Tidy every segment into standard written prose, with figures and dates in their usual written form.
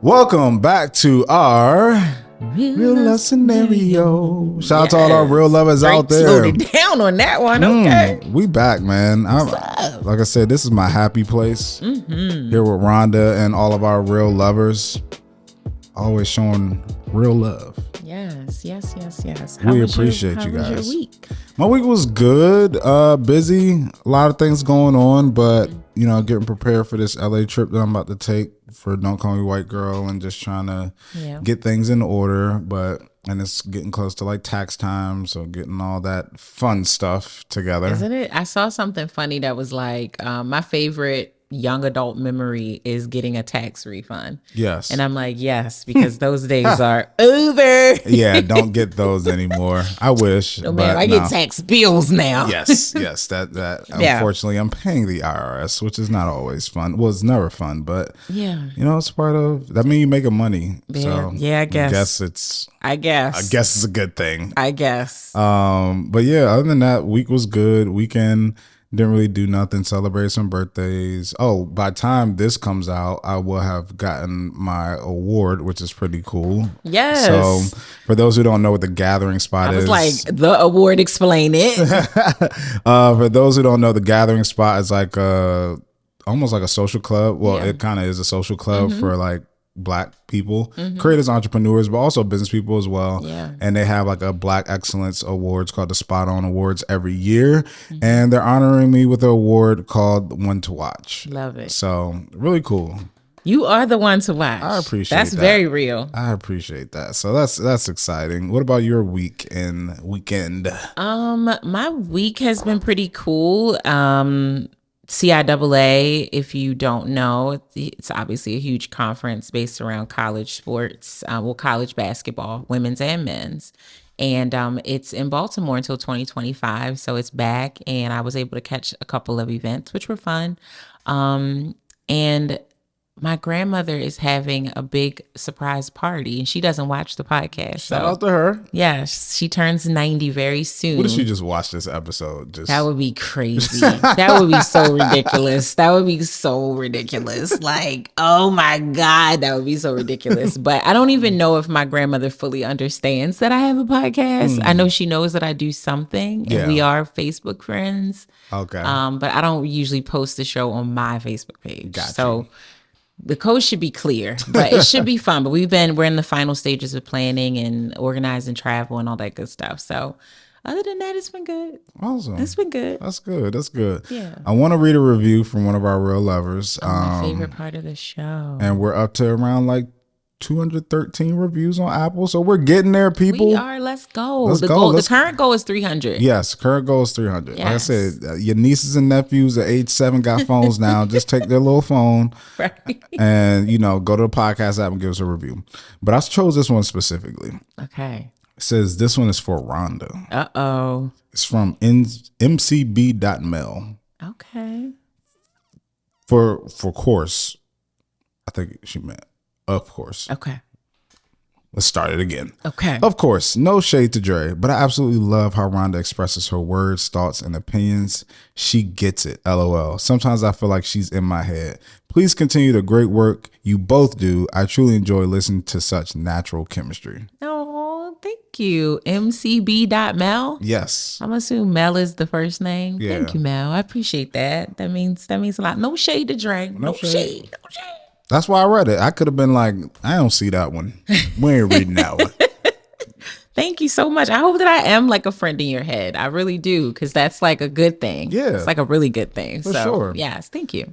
Welcome back to our real love scenario. Shout out to all our real lovers out there. Slowed it down on that one. Okay. We back, man. Like I said, this is my happy place. Here with Rhonda and all of our real lovers. Always showing real love. Yes. We appreciate you guys. How was your week? My week was good. Busy. A lot of things going on, but getting prepared for this LA trip that I'm about to take for Don't Call Me White Girl and just trying to get things in order. And it's getting close to like tax time, so getting all that fun stuff together. Isn't it? I saw something funny that was like, my favorite young adult memory is getting a tax refund. Yes. And I'm like, yes, because those days are over. Yeah, don't get those anymore. I wish. Oh man, I get tax bills now. Yes. That unfortunately I'm paying the IRS, which is not always fun. Well, it's never fun, but it's part of that. Means you're making money. Yeah, so I guess it's a good thing. I guess. But yeah, other than that, week was good. Weekend didn't really do nothing. Celebrate some birthdays. Oh, by the time this comes out, I will have gotten my award, which is pretty cool. Yes. So for those who don't know what the gathering spot is, like, the award, explain it. For those who don't know, the gathering spot is like almost like a social club. Well, it kind of is a social club for like Black people, creators, entrepreneurs, but also business people as well. Yeah. And they have like a Black Excellence Awards called the Spot On Awards every year. And they're honoring me with an award called One to Watch. Love it. So really cool. You are the one to watch. I appreciate That's that. very real. I appreciate that. So that's exciting. What about your week and weekend? My week has been pretty cool. CIAA, if you don't know, it's obviously a huge conference based around college sports, college basketball, women's and men's. And it's in Baltimore until 2025. So it's back, and I was able to catch a couple of events, which were fun. And my grandmother is having a big surprise party, and she doesn't watch the podcast. Shout out to her. Yeah, she turns 90 very soon. What if she just watched this episode? That would be crazy. That would be so ridiculous. That would be so ridiculous. Like, oh my God, that would be so ridiculous. But I don't even know if my grandmother fully understands that I have a podcast. I know she knows that I do something, and we are Facebook friends. Okay. But I don't usually post the show on my Facebook page. Gotcha. So the code should be clear, but it should be fun. But we're in the final stages of planning and organizing travel and all that good stuff. So other than that, it's been good. Awesome. It's been good. That's good. Yeah. I want to read a review from one of our real lovers. My favorite part of the show. And we're up to around like 213 reviews on Apple. So we're getting there, people. We are. Let's go. The current goal is 300. Yes, current goal is 300. Yes. Like I said, your nieces and nephews at age 7 got phones now. Just take their little phone and, go to the podcast app and give us a review. But I chose this one specifically. Okay. It says this one is for Rhonda. Uh-oh. It's from mcb.mel. Okay. For course, I think she meant of course. Okay. Let's start it again. Okay. Of course, no shade to Dre, but I absolutely love how Rhonda expresses her words, thoughts, and opinions. She gets it, LOL. Sometimes I feel like she's in my head. Please continue the great work you both do. I truly enjoy listening to such natural chemistry. Oh, thank you. mcb.mel? Yes. I'm assuming Mel is the first name. Yeah. Thank you, Mel. I appreciate that. That means a lot. No shade to Dre. No shade. That's why I read it. I could have been like, I don't see that one. We ain't reading that one. Thank you so much. I hope that I am like a friend in your head. I really do, because that's like a good thing. Yeah. It's like a really good thing. For sure. Yes, thank you.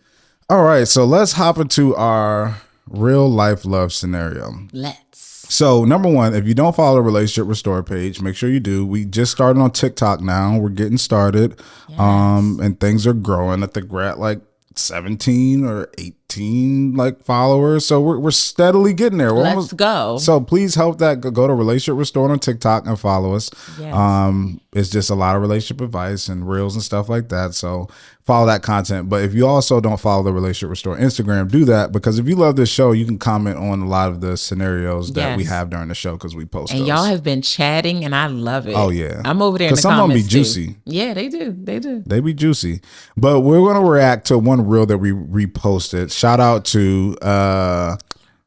All right, so let's hop into our real life love scenario. Let's. So number one, if you don't follow the Relationship Restore page, make sure you do. We just started on TikTok now. We're getting started. Yes. And things are growing. I think we're at like 17 or 18 like followers, so we're steadily getting there. Let's go. So please help that go to Relationship Restore on TikTok and follow us. Yes. It's just a lot of relationship advice and reels and stuff like that, so follow that content. But if you also don't follow the Relationship Restore Instagram, do that, because if you love this show, you can comment on a lot of the scenarios that we have during the show, because we post and those. Y'all have been chatting, and I love it. Oh yeah, I'm over there in the some comments of them be juicy. Too. Yeah, they do. They be juicy. But we're going to react to one reel that we reposted. Shout out to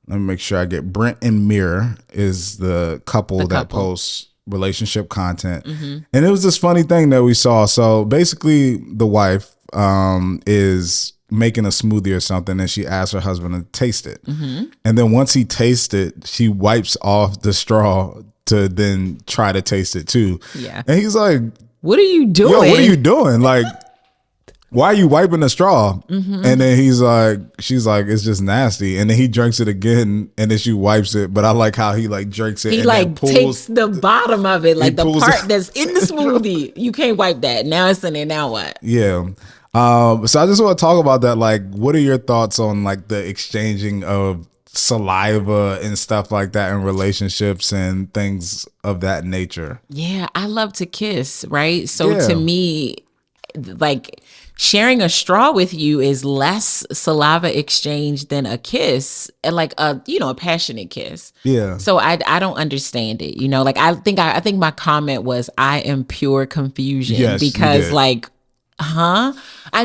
let me make sure I get Brent and Mir is the couple that couple. posts relationship content. And it was this funny thing that we saw. So basically the wife is making a smoothie or something, and she asks her husband to taste it. And then once he tastes it, she wipes off the straw to then try to taste it too. Yeah. And he's like, what are you doing? yo, what are you doing? Like, why are you wiping the straw? And then she's like, it's just nasty. And then he drinks it again, and then she wipes it. But I like how he like drinks it. He and like then takes the bottom of it, like the part it. that's in the smoothie. You can't wipe that. Now it's in there. Now what? Yeah. So I just want to talk about that. Like, what are your thoughts on like the exchanging of saliva and stuff like that in relationships and things of that nature? Yeah, I love to kiss, right? So to me, like sharing a straw with you is less saliva exchange than a kiss, and like a passionate kiss. Yeah. So I don't understand it. Like I think my comment was I am pure confusion. Yes, because like, I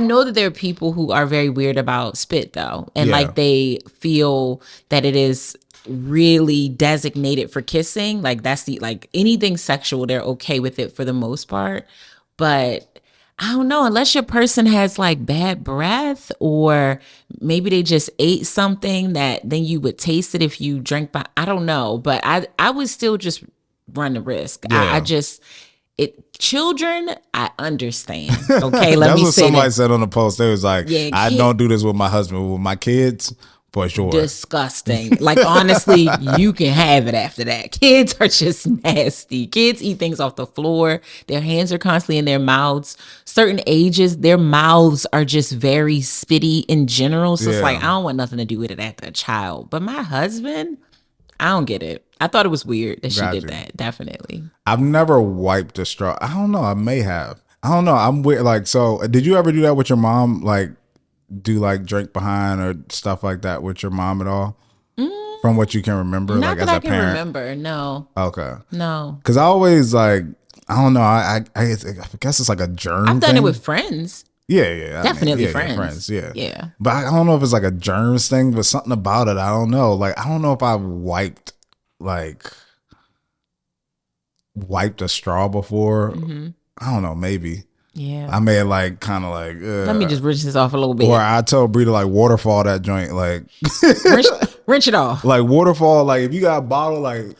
know that there are people who are very weird about spit though, and like they feel that it is really designated for kissing. Like that's like anything sexual, they're okay with it for the most part. But I don't know, unless your person has like bad breath, or maybe they just ate something that then you would taste it if you drank by, I don't know, but I would still just run the risk. I just, children, I understand. Okay, let That's me what say somebody that. said on the post. They was like, I don't do this with my husband, with my kids, for sure. Disgusting. Like honestly, you can have it after that. Kids are just nasty. Kids eat things off the floor. Their hands are constantly in their mouths. Certain ages, their mouths are just very spitty in general. So it's like, I don't want nothing to do with it after a child. But my husband, I don't get it. I thought it was weird that she did that. Definitely. I've never wiped a straw. I don't know. I may have. I don't know. I'm weird. Like, so did you ever do that with your mom? Like, do like drink behind or stuff like that with your mom at all? From what you can remember, Not like that as a parent? I can remember. No. Okay. No. Because I always like, I don't know. I guess it's like a germ. I've done thing. it with friends. Yeah. Definitely friends. friends. Yeah. But I don't know if it's like a germs thing, but something about it. I don't know. Like, I don't know if I've wiped a straw before. I don't know. Maybe. Yeah. I may have like kind of like. Let me just rinse this off a little bit. Or I tell Bree to like waterfall that joint, like rinse it off. Like waterfall, like if you got a bottle, like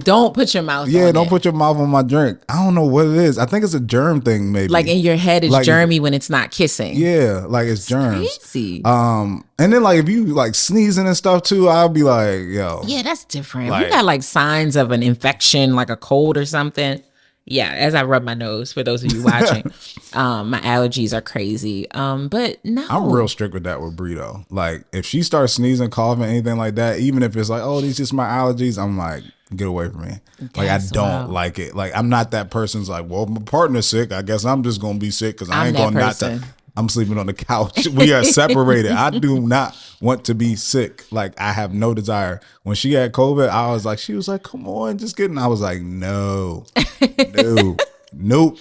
don't put your mouth. Yeah, on don't it. put your mouth on my drink. I don't know what it is. I think it's a germ thing, maybe. Like in your head, it's germy when it's not kissing. Yeah, like it's germs. Crazy. And then like if you like sneezing and stuff too, I'll be like, yo. Yeah, that's different. If you got like signs of an infection, like a cold or something. Yeah, as I rub my nose, for those of you watching, my allergies are crazy. But no. I'm real strict with that with Bree though. Like if she starts sneezing, coughing, anything like that, even if it's like, oh, these just my allergies, I'm like, get away from me. Like I don't like it. Like I'm not that person's like, well, my partner's sick. I guess I'm just gonna be sick because I ain't gonna not to. I'm sleeping on the couch. We are separated. I do not want to be sick. Like I have no desire. When she had COVID, I was like, she was like, come on, just get in. I was like, no, nope.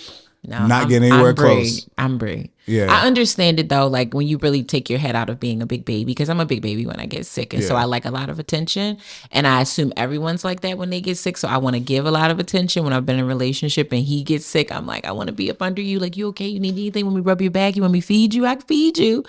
No, not getting anywhere close. I'm Bree. Yeah. I understand it though, like when you really take your head out of being a big baby, because I'm a big baby when I get sick. And so I like a lot of attention. And I assume everyone's like that when they get sick. So I want to give a lot of attention. When I've been in a relationship and he gets sick, I'm like, I want to be up under you. Like, you okay? You need anything? When we rub your back? You want me to feed you? I can feed you.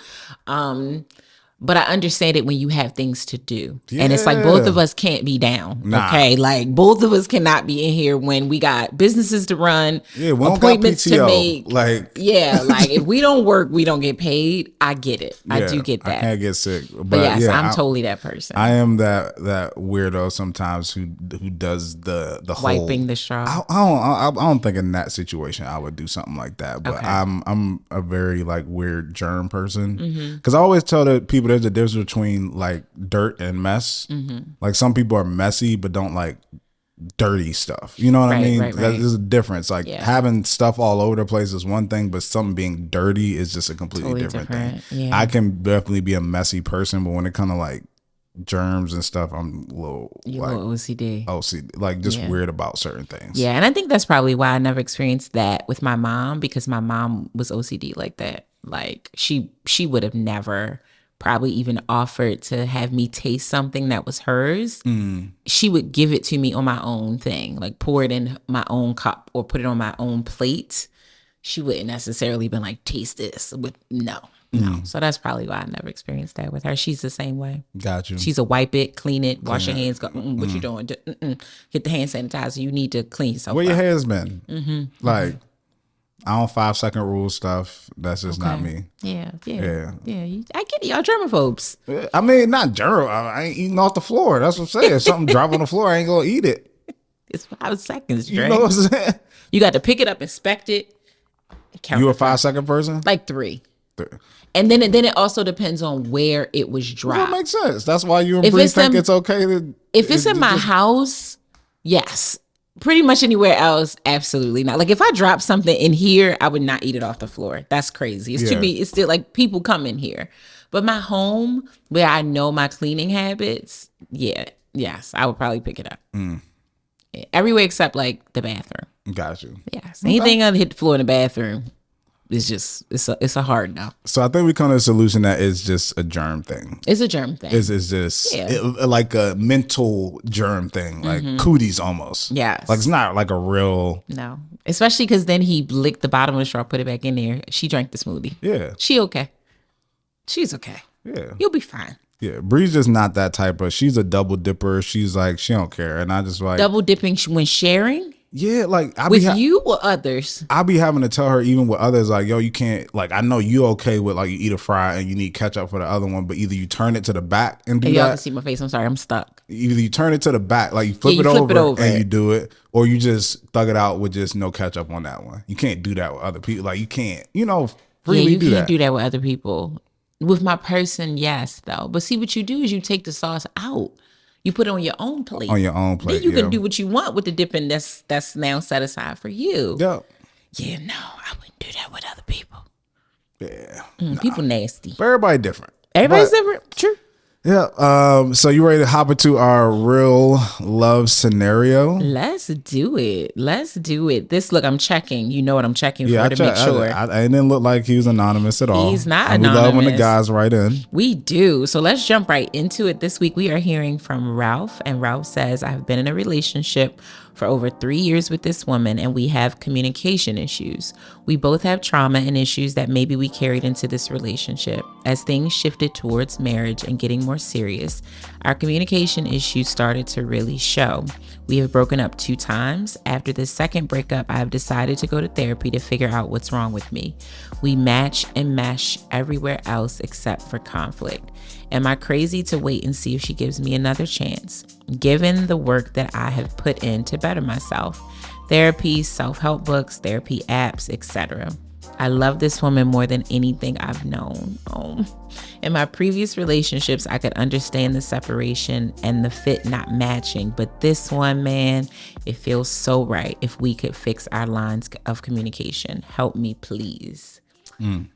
But I understand it when you have things to do. Yeah. And it's like both of us can't be down. Nah. Okay. Like both of us cannot be in here when we got businesses to run, appointments to make. Like if we don't work, we don't get paid. I get it. I do get that. I can't get sick. But yes, I'm totally that person. I am that weirdo sometimes who does the wiping whole, the straw. I don't think in that situation I would do something like that. But I'm a very like weird germ person. Because I always tell the people there's a difference between like dirt and mess. Like some people are messy but don't like dirty stuff. You know what I mean? There's a difference. Like having stuff all over the place is one thing, but something being dirty is just a completely different thing. Yeah. I can definitely be a messy person, but when it comes to like germs and stuff, I'm a little OCD. Like just weird about certain things. Yeah, and I think that's probably why I never experienced that with my mom, because my mom was OCD like that. Like she would have never probably even offered to have me taste something that was hers, she would give it to me on my own thing, like pour it in my own cup or put it on my own plate. She wouldn't necessarily been like, taste this. No. So that's probably why I never experienced that with her. She's the same way. Got you. She's a wipe it, clean it, wash your hands, go, what you doing? Get the hand sanitizer. You need to clean yourself Where up. your hands been? Like, I don't 5-second rule stuff. That's just not me. Yeah. I get it. Y'all germaphobes. I mean, not germ. I ain't eating off the floor. That's what I'm saying. If something drop on the floor, I ain't gonna eat it. It's 5 seconds, Dre. You know what I'm saying? You got to pick it up, inspect it. You a 5-second person? Like 3. And then it also depends on where it was dropped. That makes sense. That's why you and Bree think it's okay to. If it's in my house, yes. Pretty much anywhere else, absolutely not. Like if I drop something in here, I would not eat it off the floor. That's crazy. It's still like people come in here. But my home, where I know my cleaning habits, yes, I would probably pick it up. Everywhere except like the bathroom. Got you. Yes. Anything other hit the floor in the bathroom. It's a hard no. So I think we come to a solution that is just a germ thing. It's a germ thing. It's just like a mental germ thing, like cooties almost. Yes. Like it's not like a real. No. Especially because then he licked the bottom of the straw, put it back in there. She drank the smoothie. Yeah. She okay. She's okay. Yeah. You'll be fine. Yeah. Bree's just not that type, but she's a double dipper. She's like, she don't care. And I just like. Double dipping when sharing? Yeah, like with you or others. I be having to tell her even with others, like, yo, you can't, like, I know you okay with like you eat a fry and you need ketchup for the other one, but either you turn it to the back and do y'all that. Can see my face. I'm sorry, I'm stuck. Either you turn it to the back, like you flip it over and you do it, or you just thug it out with just no ketchup on that one. You can't do that with other people. Like you can't, freely you do that. can't do that with other people. With my person, yes, though. But see, what you do is you take the sauce out. You put it on your own plate. On your own plate. Then you can do what you want with the dipping that's now set aside for you. Yeah. Yeah, no, I wouldn't do that with other people. Yeah. People nasty. But everybody different. Everybody's different. True. Yeah. So you ready to hop into our real love scenario? Let's do it. Look, I'm checking. You know what I'm checking for to make sure. I didn't look like he was anonymous at all. He's not anonymous. We love when the guys write in. We do. So let's jump right into it. This week we are hearing from Ralph, and Ralph says, I've been in a relationship for over 3 years with this woman, and we have communication issues. We both have trauma and issues that maybe we carried into this relationship. As things shifted towards marriage and getting more serious, our communication issues started to really show. We have broken up 2 times. After the second breakup, I have decided to go to therapy to figure out what's wrong with me. We match and mesh everywhere else except for conflict. Am I crazy to wait and see if she gives me another chance? Given the work that I have put in to better myself, therapy, self-help books, therapy apps, etc. I love this woman more than anything I've known. In my previous relationships, I could understand the separation and the fit not matching, but this one, man, it feels so right if we could fix our lines of communication. Help me, please.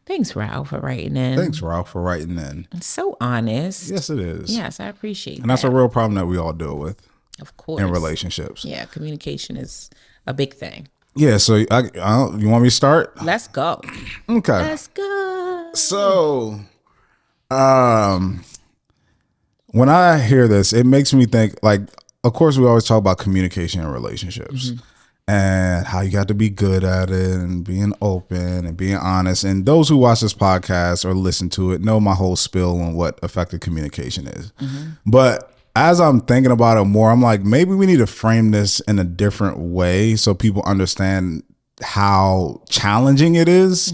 Thanks, Ralph, for writing in. It's so honest. Yes, it is. Yes, I appreciate that. And that's a real problem that we all deal with. Of course. In relationships. Yeah, communication is a big thing. Yeah, so you want me to start? Let's go. Okay. Let's go. So, when I hear this, it makes me think, like, of course, we always talk about communication in relationships. And how you got to be good at it and being open and being honest. And those who watch this podcast or listen to it know my whole spiel on what effective communication is. But as I'm thinking about it more, I'm like, maybe we need to frame this in a different way so people understand how challenging it is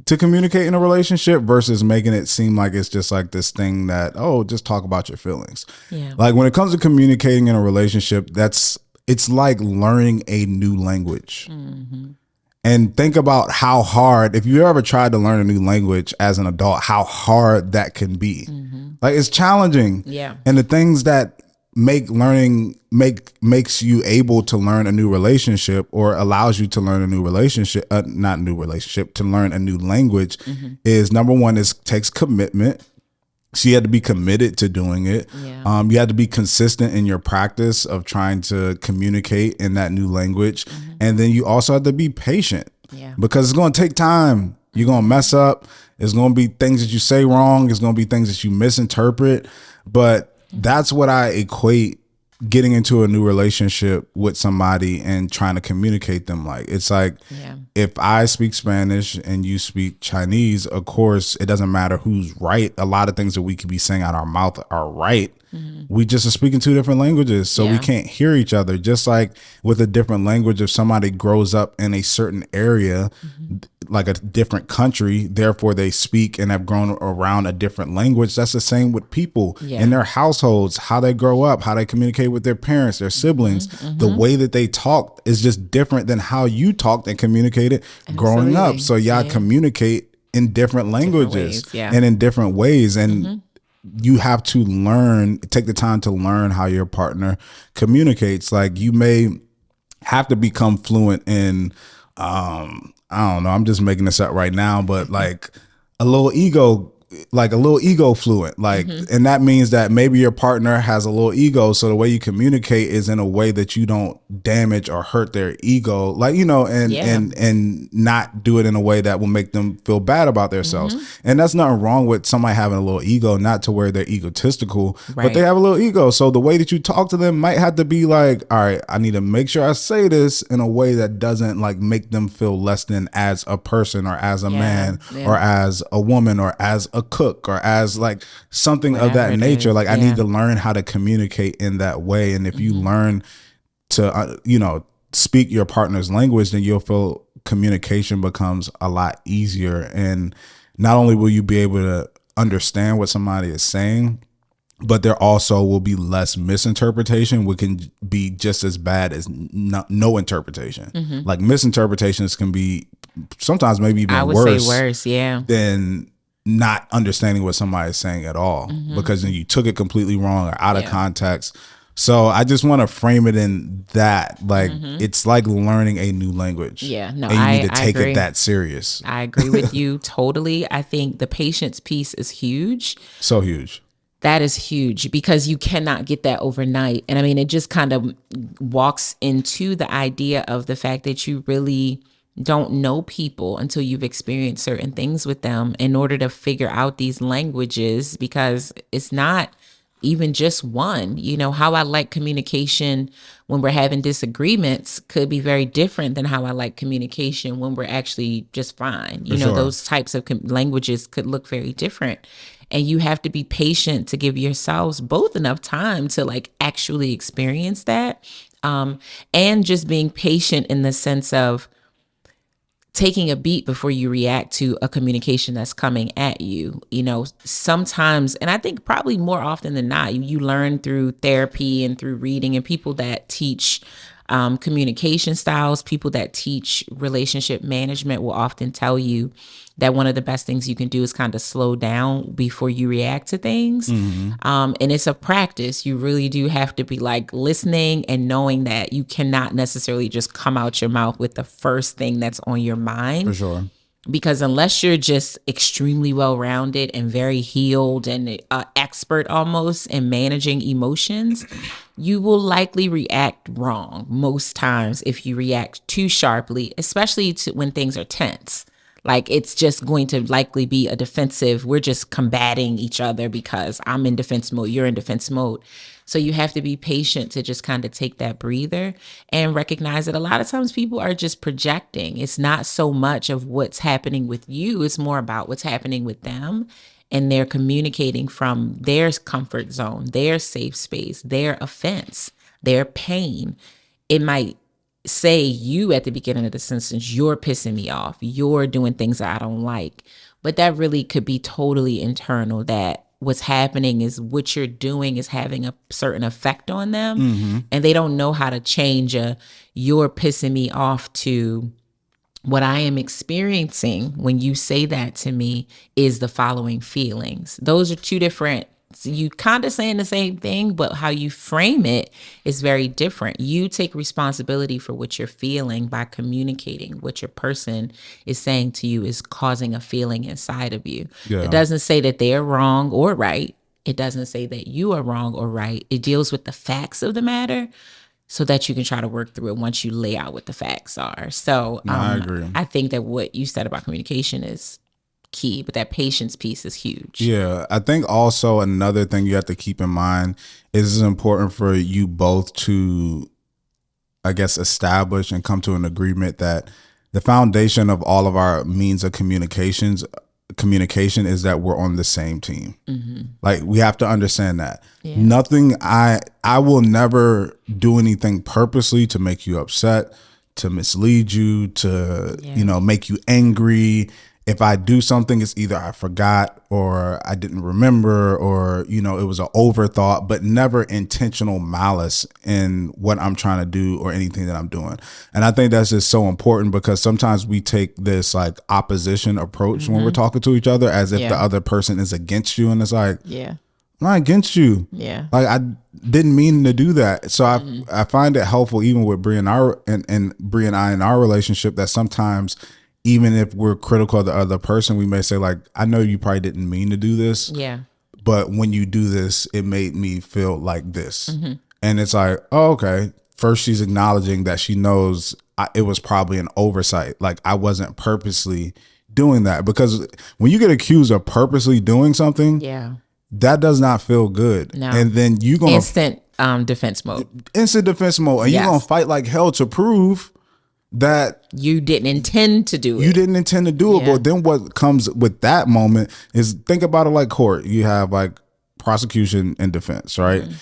to communicate in a relationship versus making it seem like it's just like this thing that, just talk about your feelings. Yeah. Like when it comes to communicating in a relationship, it's like learning a new language. And think about how hard, if you ever tried to learn a new language as an adult, how hard that can be. Like it's challenging. Yeah. And the things that makes you able to learn a new relationship or allows you to learn a new relationship, to learn a new language is, number one, takes commitment. So you had to be committed to doing it. Yeah. You had to be consistent in your practice of trying to communicate in that new language. And then you also have to be patient because it's going to take time You're going to mess up. It's going to be things that you say wrong. It's going to be things that you misinterpret. But that's what I equate getting into a new relationship with somebody and trying to communicate them like. It's like, if I speak Spanish and you speak Chinese, of course, it doesn't matter who's right. A lot of things that we could be saying out our mouth are right. We just are speaking two different languages, so we can't hear each other. Just like with a different language, if somebody grows up in a certain area, like a different country, therefore they speak and have grown around a different language. That's the same with people in their households, how they grow up, how they communicate with their parents, their siblings. The way that they talk is just different than how you talked and communicated growing up. So y'all communicate in different languages and in different ways. And you have to take the time to learn how your partner communicates. Like, you may have to become fluent in, I don't know, I'm just making this up right now, but like a little ego fluent, like, and that means that maybe your partner has a little ego. So the way you communicate is in a way that you don't damage or hurt their ego, like, you know, and not do it in a way that will make them feel bad about themselves. And that's nothing wrong with somebody having a little ego, not to where they're egotistical, but they have a little ego. So the way that you talk to them might have to be like, all right, I need to make sure I say this in a way that doesn't like make them feel less than as a person or as a man or as a woman or as a cook or as like something of that nature. Like, I need to learn how to communicate in that way. And if you learn to, you know, speak your partner's language, then you'll feel communication becomes a lot easier. And not only will you be able to understand what somebody is saying, but there also will be less misinterpretation, which can be just as bad as no interpretation. Like, misinterpretations can be sometimes maybe even worse than not understanding what somebody is saying at all, because then you took it completely wrong or out of context. So I just want to frame it in that, like, it's like learning a new language. And you need to take it that serious. I agree with you totally. I think the patience piece is huge. So huge. That is huge, because you cannot get that overnight. And I mean, it just kind of walks into the idea of the fact that you really don't know people until you've experienced certain things with them in order to figure out these languages, because it's not even just one. You know, how I like communication when we're having disagreements could be very different than how I like communication when we're actually just fine. You know, those types of languages could look very different. And you have to be patient to give yourselves both enough time to like actually experience that. And just being patient in the sense of taking a beat before you react to a communication that's coming at you. You know, sometimes, and I think probably more often than not, you learn through therapy and through reading, and people that teach communication styles, people that teach relationship management will often tell you that one of the best things you can do is kind of slow down before you react to things. And it's a practice. You really do have to be like listening and knowing that you cannot necessarily just come out your mouth with the first thing that's on your mind. For sure. Because unless you're just extremely well-rounded and very healed and expert almost in managing emotions, you will likely react wrong most times if you react too sharply, especially when things are tense. Like, it's just going to likely be a defensive, we're just combating each other because I'm in defense mode, you're in defense mode. So you have to be patient to just kind of take that breather and recognize that a lot of times people are just projecting. It's not so much of what's happening with you. It's more about what's happening with them. And they're communicating from their comfort zone, their safe space, their offense, their pain. It might say you at the beginning of the sentence, you're pissing me off. You're doing things that I don't like. But that really could be totally internal, that what's happening is what you're doing is having a certain effect on them. And they don't know how to change you're pissing me off to what I am experiencing when you say that to me is the following feelings. Those are two different. You kind of saying the same thing, but how you frame it is very different. You take responsibility for what you're feeling by communicating what your person is saying to you is causing a feeling inside of you. It doesn't say that they're wrong or right. It doesn't say that you are wrong or right. It deals with the facts of the matter. so that you can try to work through it once you lay out what the facts are. So No, I agree. I think that what you said about communication is key, but that patience piece is huge. Yeah, I think also another thing you have to keep in mind is it's important for you both to, I guess, establish and come to an agreement that the foundation of all of our means of communication is that we're on the same team. Mm-hmm. Like, we have to understand that. Yeah. Nothing, I will never do anything purposely to make you upset, to mislead you, to, make you angry. If I do something, it's either I forgot or I didn't remember or, it was an overthought, but never intentional malice in what I'm trying to do or anything that I'm doing. And I think that's just so important because sometimes we take this like opposition approach when we're talking to each other as if the other person is against you. And it's like, I'm not against you. Yeah. Like, I didn't mean to do that. So I find it helpful even with Brie and Brie and I in our relationship that sometimes even if we're critical of the other person, we may say like, I know you probably didn't mean to do this. Yeah. But when you do this, it made me feel like this. Mm-hmm. And it's like, oh, okay. First, she's acknowledging that she knows it was probably an oversight. Like, I wasn't purposely doing that. Because when you get accused of purposely doing something, that does not feel good. No. And then you're going to instant defense mode. Instant defense mode. And you're going to fight like hell to prove that you didn't intend to do it. You didn't intend to do it. But then what comes with that moment is, think about it like court. You have like prosecution and defense, right? Mm-hmm.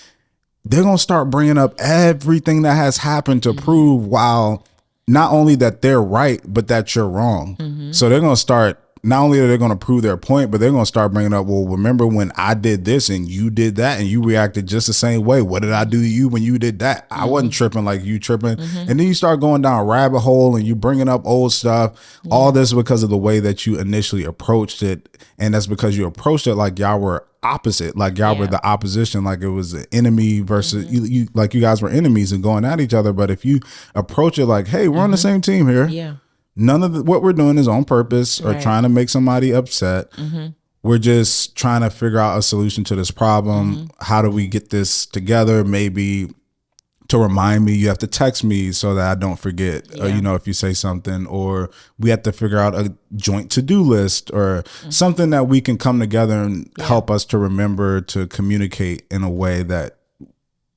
They're going to start bringing up everything that has happened to prove while not only that they're right, but that you're wrong. Mm-hmm. So they're going to start, not only are they going to prove their point, but they're going to start bringing up, well, remember when I did this and you did that and you reacted just the same way. What did I do to you when you did that? I wasn't tripping like you tripping. And then you start going down a rabbit hole and you bringing up old stuff. All this because of the way that you initially approached it. And that's because you approached it like y'all were opposite, like y'all were the opposition, like it was an enemy versus you like you guys were enemies and going at each other. But if you approach it like, hey, we're on the same team here. None of what we're doing is on purpose or trying to make somebody upset. Mm-hmm. We're just trying to figure out a solution to this problem. Mm-hmm. How do we get this together? Maybe to remind me, you have to text me so that I don't forget, if you say something, or we have to figure out a joint to-do list or something that we can come together and help us to remember to communicate in a way that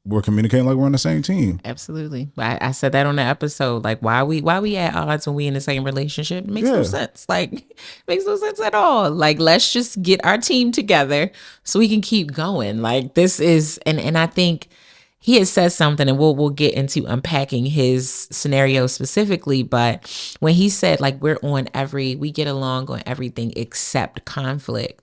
we're communicating like we're on the same team. Absolutely. I said that on the episode. Like, why we at odds when we in the same relationship? It makes no sense. Like, makes no sense at all. Like, let's just get our team together so we can keep going. Like, this is, and I think he has said something, and we'll get into unpacking his scenario specifically. But when he said, like, we get along on everything except conflict.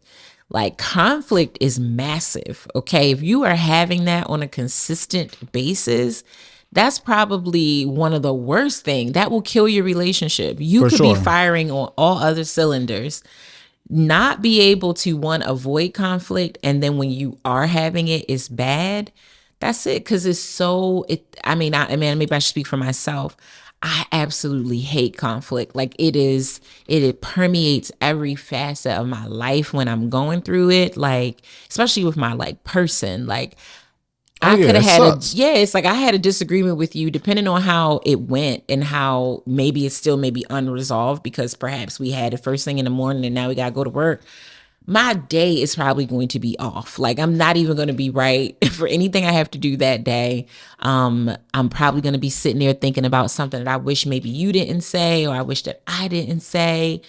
Like, conflict is massive, okay? If you are having that on a consistent basis, that's probably one of the worst things. That will kill your relationship. You could be firing on all other cylinders, not be able to, avoid conflict, and then when you are having it, it's bad. That's it, because maybe I should speak for myself. I absolutely hate conflict. Like, it permeates every facet of my life when I'm going through it. Like, especially with my person. Like, I could have had it's like I had a disagreement with you, depending on how it went and how maybe it's still maybe unresolved because perhaps we had it first thing in the morning and now we gotta go to work. My day is probably going to be off. Like, I'm not even going to be right for anything I have to do that day. I'm probably going to be sitting there thinking about something that I wish maybe you didn't say, or I wish that I didn't say.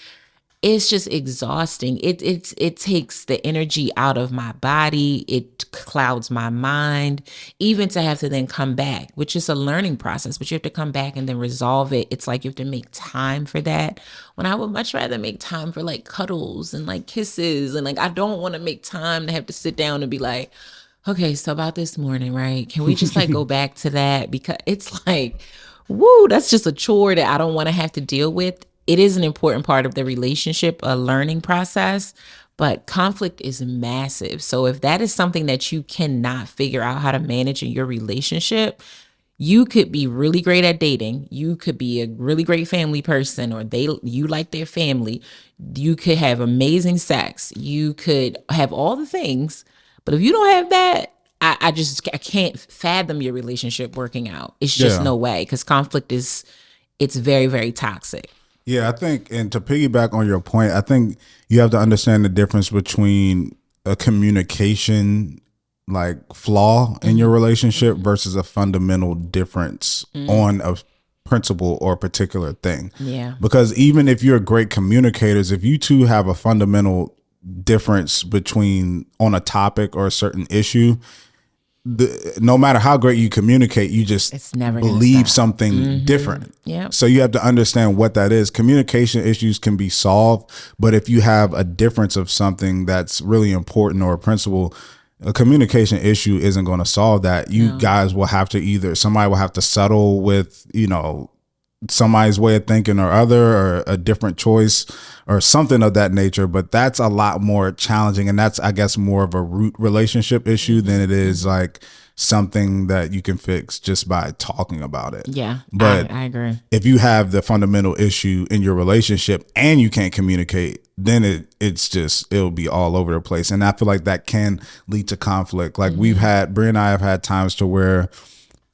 It's just exhausting. It takes the energy out of my body. It clouds my mind, even to have to then come back, which is a learning process, but you have to come back and then resolve it. It's like you have to make time for that, when I would much rather make time for like cuddles and like kisses. And like, I don't want to make time to have to sit down and be like, okay, so about this morning, right? Can we just like go back to that? Because it's like, woo, that's just a chore that I don't want to have to deal with. It is an important part of the relationship, a learning process, but conflict is massive. So if that is something that you cannot figure out how to manage in your relationship, you could be really great at dating. You could be a really great family person, or you like their family. You could have amazing sex. You could have all the things, but if you don't have that, I can't fathom your relationship working out. It's just Yeah. no way, because conflict it's very, very toxic. Yeah, I think, and to piggyback on your point, I think you have to understand the difference between a communication like flaw in your relationship versus a fundamental difference on a principle or a particular thing. Yeah. Because even if you're great communicators, if you two have a fundamental difference between on a topic or a certain issue, no matter how great you communicate, you just It's never believe gonna stop. something different. Yep. So you have to understand what that is. Communication issues can be solved, but if you have a difference of something that's really important or a principle, a communication issue isn't going to solve that. You guys will have to somebody will have to settle with, somebody's way of thinking or or a different choice or something of that nature. But that's a lot more challenging. And that's, I guess, more of a root relationship issue than it is like something that you can fix just by talking about it. Yeah. But I agree. if you have the fundamental issue in your relationship and you can't communicate, then it'll be all over the place. And I feel like that can lead to conflict. Like Brie and I have had times to where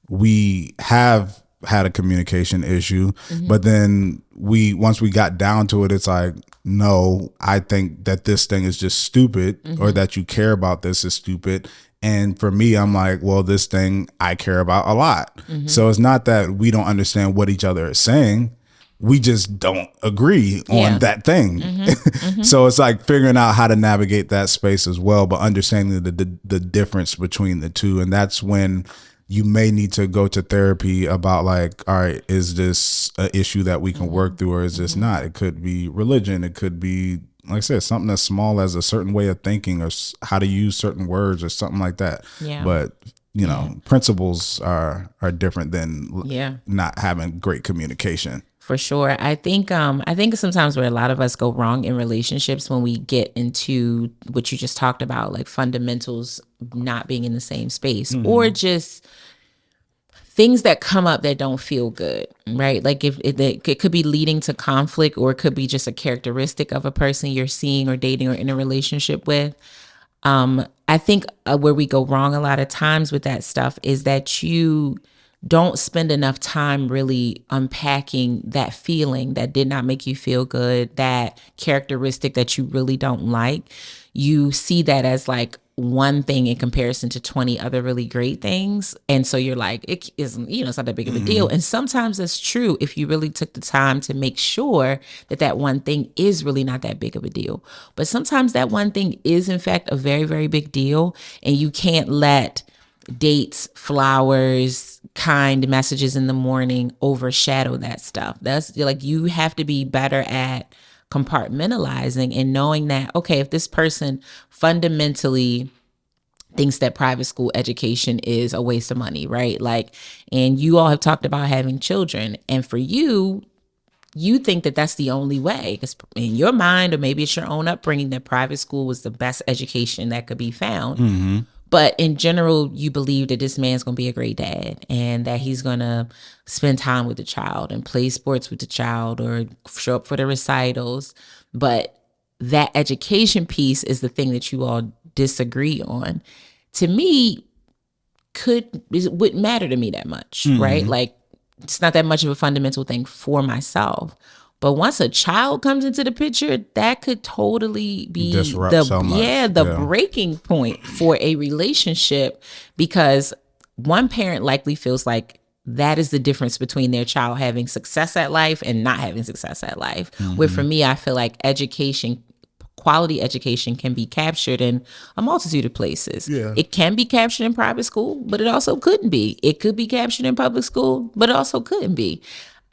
we have had a communication issue, but then once we got down to it, it's like, no, I think that this thing is just stupid, or that you care about this is stupid. And for me, I'm like, well, this thing I care about a lot. So it's not that we don't understand what each other is saying. We just don't agree on that thing. So it's like figuring out how to navigate that space as well, but understanding the difference between the two. And that's when you may need to go to therapy about like, all right, is this an issue that we can work through, or is this not? It could be religion. It could be, like I said, something as small as a certain way of thinking or how to use certain words or something like that. Yeah. But principles are different than not having great communication. For sure. I think sometimes where a lot of us go wrong in relationships when we get into what you just talked about, like fundamentals not being in the same space, or just things that come up that don't feel good, right? Like if it could be leading to conflict, or it could be just a characteristic of a person you're seeing or dating or in a relationship with. I think where we go wrong a lot of times with that stuff is that you don't spend enough time really unpacking that feeling that did not make you feel good, that characteristic that you really don't like. You see that as like one thing in comparison to 20 other really great things. And so you're like, it isn't, it's not that big of a deal. And sometimes that's true if you really took the time to make sure that one thing is really not that big of a deal. But sometimes that one thing is in fact a very, very big deal. And you can't let dates, flowers, kind messages in the morning overshadow that stuff. That's like, you have to be better at compartmentalizing and knowing that, okay, if this person fundamentally thinks that private school education is a waste of money, right? Like, and you all have talked about having children, and for you think that that's the only way, because in your mind, or maybe it's your own upbringing, that private school was the best education that could be found. But in general, you believe that this man's going to be a great dad, and that he's going to spend time with the child and play sports with the child or show up for the recitals. But that education piece is the thing that you all disagree on. To me, wouldn't matter to me that much, right? Like, it's not that much of a fundamental thing for myself. But once a child comes into the picture, that could totally be the breaking point for a relationship, because one parent likely feels like that is the difference between their child having success at life and not having success at life. Where for me, I feel like quality education can be captured in a multitude of places. It can be captured in private school, but it also couldn't be. It could be captured in public school, but it also couldn't be.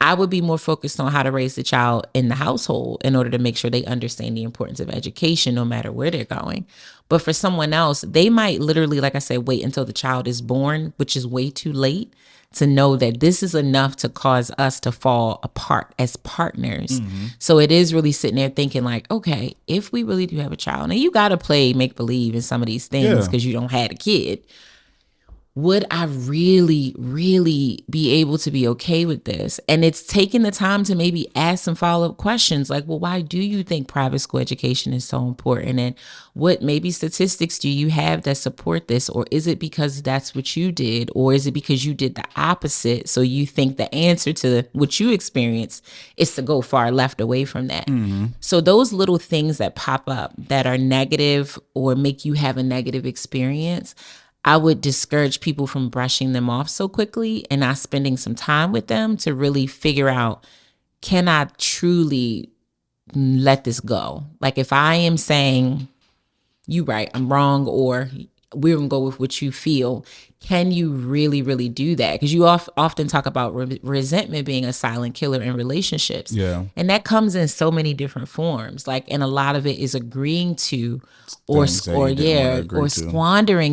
I would be more focused on how to raise the child in the household in order to make sure they understand the importance of education no matter where they're going. But for someone else, they might literally, like I said, wait until the child is born, which is way too late, to know that this is enough to cause us to fall apart as partners. So it is really sitting there thinking like, okay, if we really do have a child, now you got to play make believe in some of these things because you don't have a kid. would I really, really be able to be okay with this? And it's taking the time to maybe ask some follow-up questions like, well, why do you think private school education is so important? And what maybe statistics do you have that support this? Or is it because that's what you did? Or is it because you did the opposite? So you think the answer to what you experienced is to go far left away from that. Mm-hmm. So those little things that pop up that are negative or make you have a negative experience, I would discourage people from brushing them off so quickly and not spending some time with them to really figure out, can I truly let this go? Like if I am saying, you right, I'm wrong, or we're going to go with what you feel, can you really, really do that? Because you often talk about resentment being a silent killer in relationships. Yeah. And that comes in so many different forms. Like, and a lot of it is agreeing to or squandering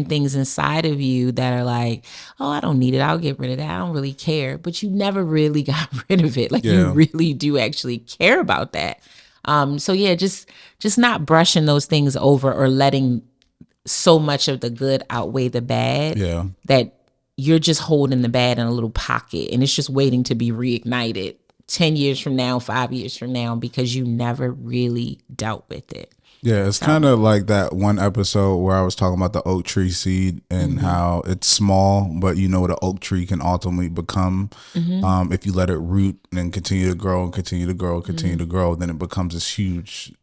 things inside of you that are like, oh, I don't need it. I'll get rid of that. I don't really care. But you never really got rid of it. Like you really do actually care about that. So yeah, just not brushing those things over or letting so much of the good outweigh the bad that you're just holding the bad in a little pocket and it's just waiting to be reignited 10 years from now, 5 years from now, because you never really dealt with it. Yeah, it's kind of like that one episode where I was talking about the oak tree seed and how it's small, but you know what an oak tree can ultimately become if you let it root and continue to grow and continue to grow and continue to grow, then it becomes this huge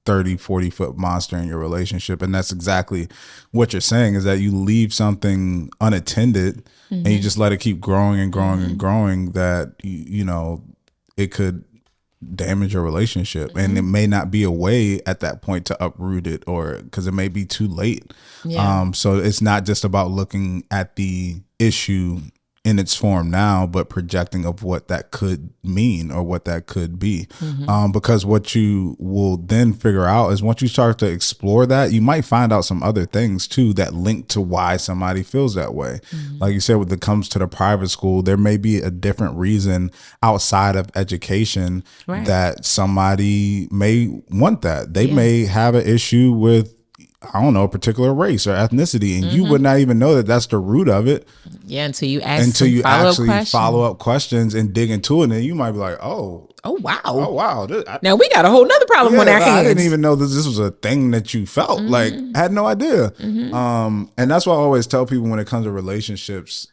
30-40 foot monster in your relationship. And that's exactly what you're saying, is that you leave something unattended and you just let it keep growing and growing and growing, that you know it could damage your relationship. And it may not be a way at that point to uproot it, or because it may be too late. So it's not just about looking at the issue in its form now, but projecting of what that could mean or what that could be. Because what you will then figure out is once you start to explore that, you might find out some other things too that link to why somebody feels that way. Like you said, when it comes to the private school, there may be a different reason outside of education that somebody may want that. They may have an issue with, I don't know, a particular race or ethnicity, and you would not even know that that's the root of it. Yeah, until you actually follow up questions and dig into it, and then you might be like, oh wow. Now we got a whole nother problem on our hands. I didn't even know that this was a thing that you felt. Like, I had no idea. And that's why I always tell people when it comes to relationships,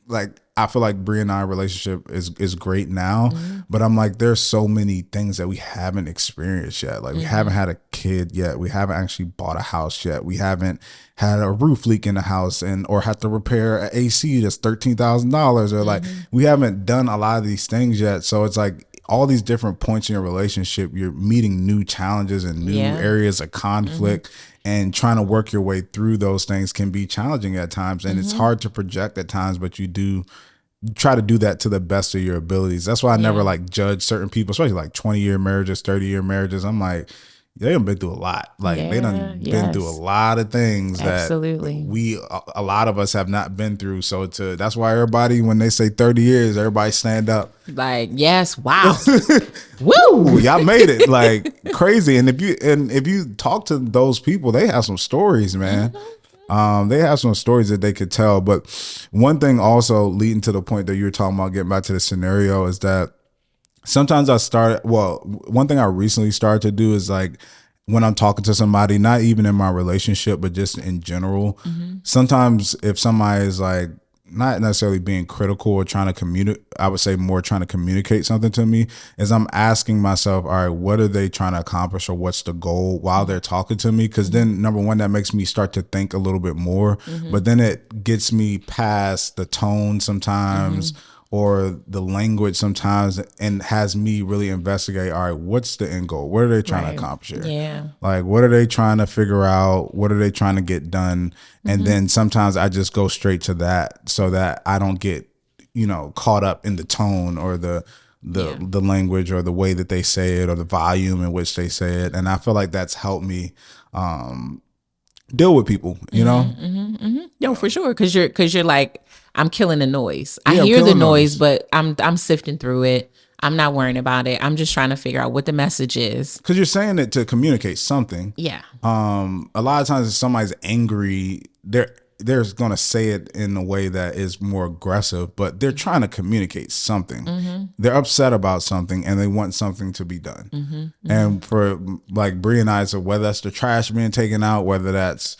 like I feel like Brie and I relationship is great now, but I'm like, there's so many things that we haven't experienced yet. Like we haven't had a kid yet. We haven't actually bought a house yet. We haven't had a roof leak in the house or had to repair an AC that's $13,000, or like we haven't done a lot of these things yet. So it's like all these different points in your relationship, you're meeting new challenges and new areas of conflict. And trying to work your way through those things can be challenging at times. And it's hard to project at times, but you do try to do that to the best of your abilities. That's why I never like judge certain people, especially like 20-year marriages, 30-year marriages. I'm like, they done been through a lot. Like they done been through a lot of things that a lot of us have not been through. So that's why everybody, when they say 30 years, everybody stand up. Like, yes, wow. Woo! Y'all made it like crazy. And if you talk to those people, they have some stories, man. They have some stories that they could tell. But one thing also leading to the point that you were talking about, getting back to the scenario, is that sometimes one thing I recently started to do is like when I'm talking to somebody, not even in my relationship, but just in general, sometimes if somebody is like not necessarily being critical or trying to communicate, I would say more trying to communicate something to me, is I'm asking myself, all right, what are they trying to accomplish, or what's the goal while they're talking to me? Because then number one, that makes me start to think a little bit more, but then it gets me past the tone sometimes or the language sometimes, and has me really investigate, all right, what's the end goal? What are they trying to accomplish here? Yeah. Like, what are they trying to figure out? What are they trying to get done? And then sometimes I just go straight to that so that I don't get, caught up in the tone or the language or the way that they say it or the volume in which they say it. And I feel like that's helped me deal with people, you know? No, for sure. Cause you're like, I'm killing the noise. I hear the noise, but I'm sifting through it. I'm not worrying about it. I'm just trying to figure out what the message is. Because you're saying it to communicate something. Yeah. A lot of times if somebody's angry, they're they're going to say it in a way that is more aggressive, but they're trying to communicate something. Mm-hmm. They're upset about something and they want something to be done. Mm-hmm. Mm-hmm. And for like Bree and I, so whether that's the trash being taken out, whether that's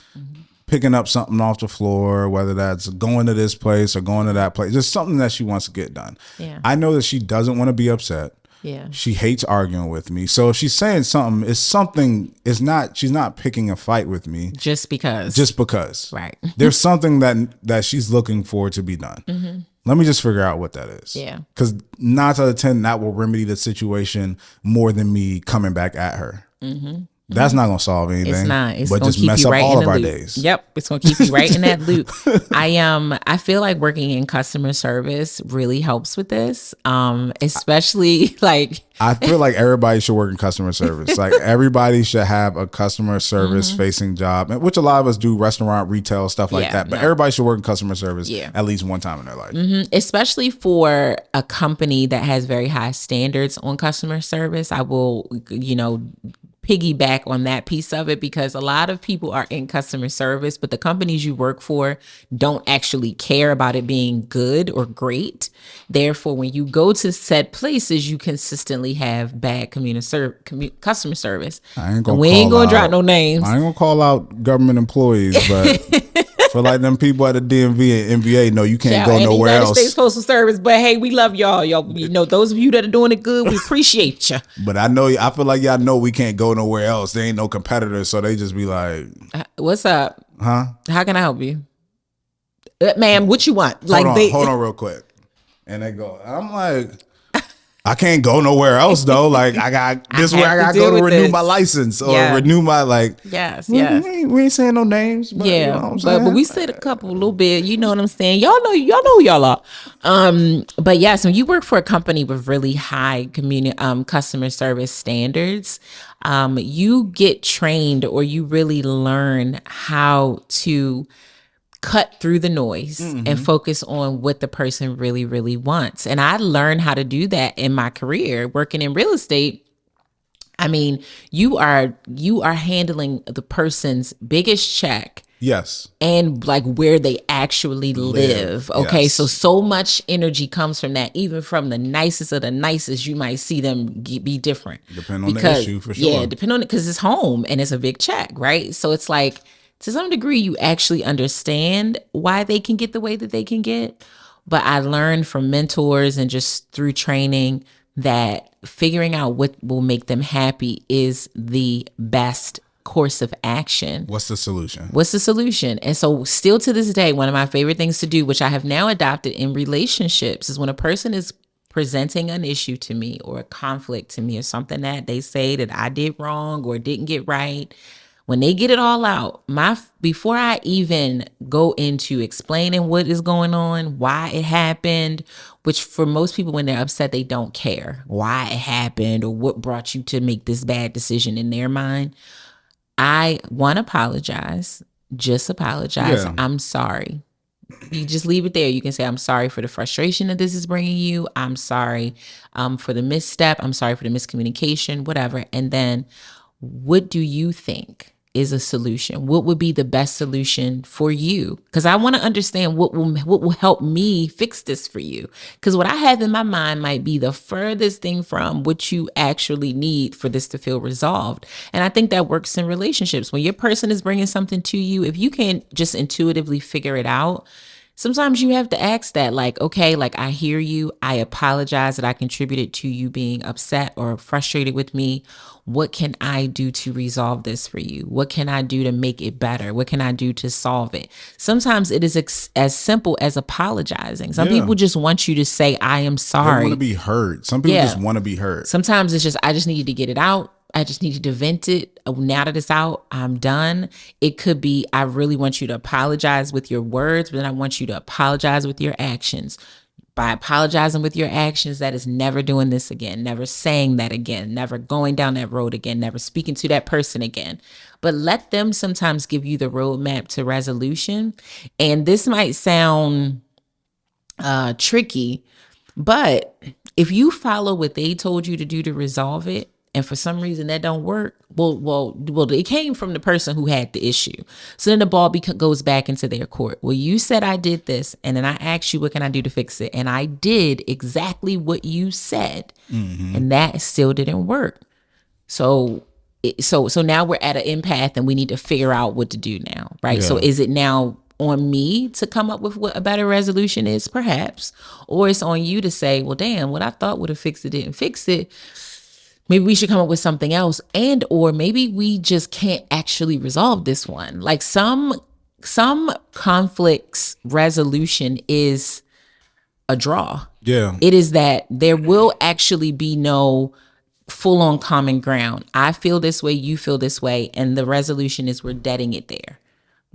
picking up something off the floor, whether that's going to this place or going to that place, just something that she wants to get done. Yeah. I know that she doesn't want to be upset. Yeah. She hates arguing with me. So if she's saying something, she's not picking a fight with me. Just because. Right. There's something that she's looking for to be done. Mm-hmm. Let me just figure out what that is. Yeah. Because 9 out of 10, that will remedy the situation more than me coming back at her. Mm-hmm. That's not going to solve anything. It's not. It's but going just to keep mess you up right all in of the our loop. days. Yep, it's going to keep you right in that loop. I feel like working in customer service really helps with this, especially like. I feel like everybody should work in customer service. Like everybody should have a customer service facing job, which a lot of us do, restaurant, retail, stuff like that. But everybody should work in customer service at least one time in their life. Mm-hmm. Especially for a company that has very high standards on customer service. I will, piggyback on that piece of it, because a lot of people are in customer service, but the companies you work for don't actually care about it being good or great. Therefore, when you go to said places, you consistently have bad customer service. We ain't gonna drop no names. I ain't gonna call out government employees, but for like them people at the DMV and NBA, no, you can't go nowhere else. United States Postal Service, but hey, we love y'all. Y'all, those of you that are doing it good, we appreciate you. But I feel like y'all know we can't go nowhere else. There ain't no competitors, so they just be like, "What's up? Huh? How can I help you, ma'am? What you want?" Hold on, real quick. And they go, I'm like, I can't go nowhere else though. Like I got this where I gotta go to renew my license or renew my Yes. We ain't saying no names. But, yeah, you know but we said a couple a little bit. You know what I'm saying? Y'all know who y'all are. But yeah, so you work for a company with really high customer service standards. You get trained, or you really learn how to cut through the noise and focus on what the person really, really wants. And I learned how to do that in my career working in real estate. I mean, you are handling the person's biggest check. Yes. And like where they actually live. Okay. Yes. So much energy comes from that. Even from the nicest of the nicest, you might see them be different. Depending on the issue, for sure. Yeah, depending on it, because it's home and it's a big check, right? So it's like, to some degree, you actually understand why they can get the way that they can get. But I learned from mentors and just through training that figuring out what will make them happy is the best course of action. What's the solution? And so still to this day, one of my favorite things to do, which I have now adopted in relationships, is when a person is presenting an issue to me or a conflict to me or something that they say that I did wrong or didn't get right, when they get it all out, before I even go into explaining what is going on, why it happened, which for most people when they're upset, they don't care why it happened or what brought you to make this bad decision in their mind. I want to apologize. Just apologize. Yeah. I'm sorry. You just leave it there. You can say, I'm sorry for the frustration that this is bringing you. I'm sorry for the misstep. I'm sorry for the miscommunication, whatever. And then what do you think is a solution? What would be the best solution for you? Because I want to understand what will help me fix this for you. Because what I have in my mind might be the furthest thing from what you actually need for this to feel resolved. And I think that works in relationships. When your person is bringing something to you, if you can't just intuitively figure it out, sometimes you have to ask that, like, okay, like I hear you. I apologize that I contributed to you being upset or frustrated with me. What can I do to resolve this for you? What can I do to make it better? What can I do to solve it? Sometimes it is as simple as apologizing. Some people just want you to say, I am sorry. They want to be heard. Some people just want to be heard. Sometimes it's just, I just needed to get it out. I just needed to vent it. Now that it's out, I'm done. It could be, I really want you to apologize with your words, but then I want you to apologize with your actions. By apologizing with your actions, that is never doing this again, never saying that again, never going down that road again, never speaking to that person again. But let them sometimes give you the roadmap to resolution. And this might sound tricky, but if you follow what they told you to do to resolve it, and for some reason that don't work, well, it came from the person who had the issue. So then the ball goes back into their court. Well, you said I did this, and then I asked you, what can I do to fix it? And I did exactly what you said, and that still didn't work. So now we're at an impasse, and we need to figure out what to do now, right? Yeah. So is it now on me to come up with what a better resolution is, perhaps, or it's on you to say, well, damn, what I thought would have fixed it didn't fix it. Maybe we should come up with something else, and or maybe we just can't actually resolve this one. Like some conflicts resolution is a draw. Yeah. It is that there will actually be no full on common ground. I feel this way, you feel this way, and the resolution is we're deading it there.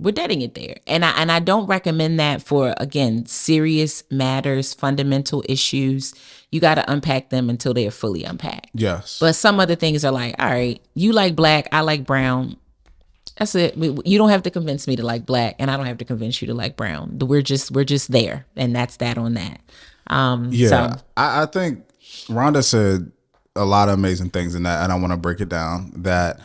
We're deading it there. And I don't recommend that for, again, serious matters, fundamental issues. You got to unpack them until they are fully unpacked. Yes. But some other things are like, all right, you like black, I like brown. That's it. You don't have to convince me to like black, and I don't have to convince you to like brown. We're just there, and that's that on that. I think Rhonda said a lot of amazing things in that, and I want to break it down. That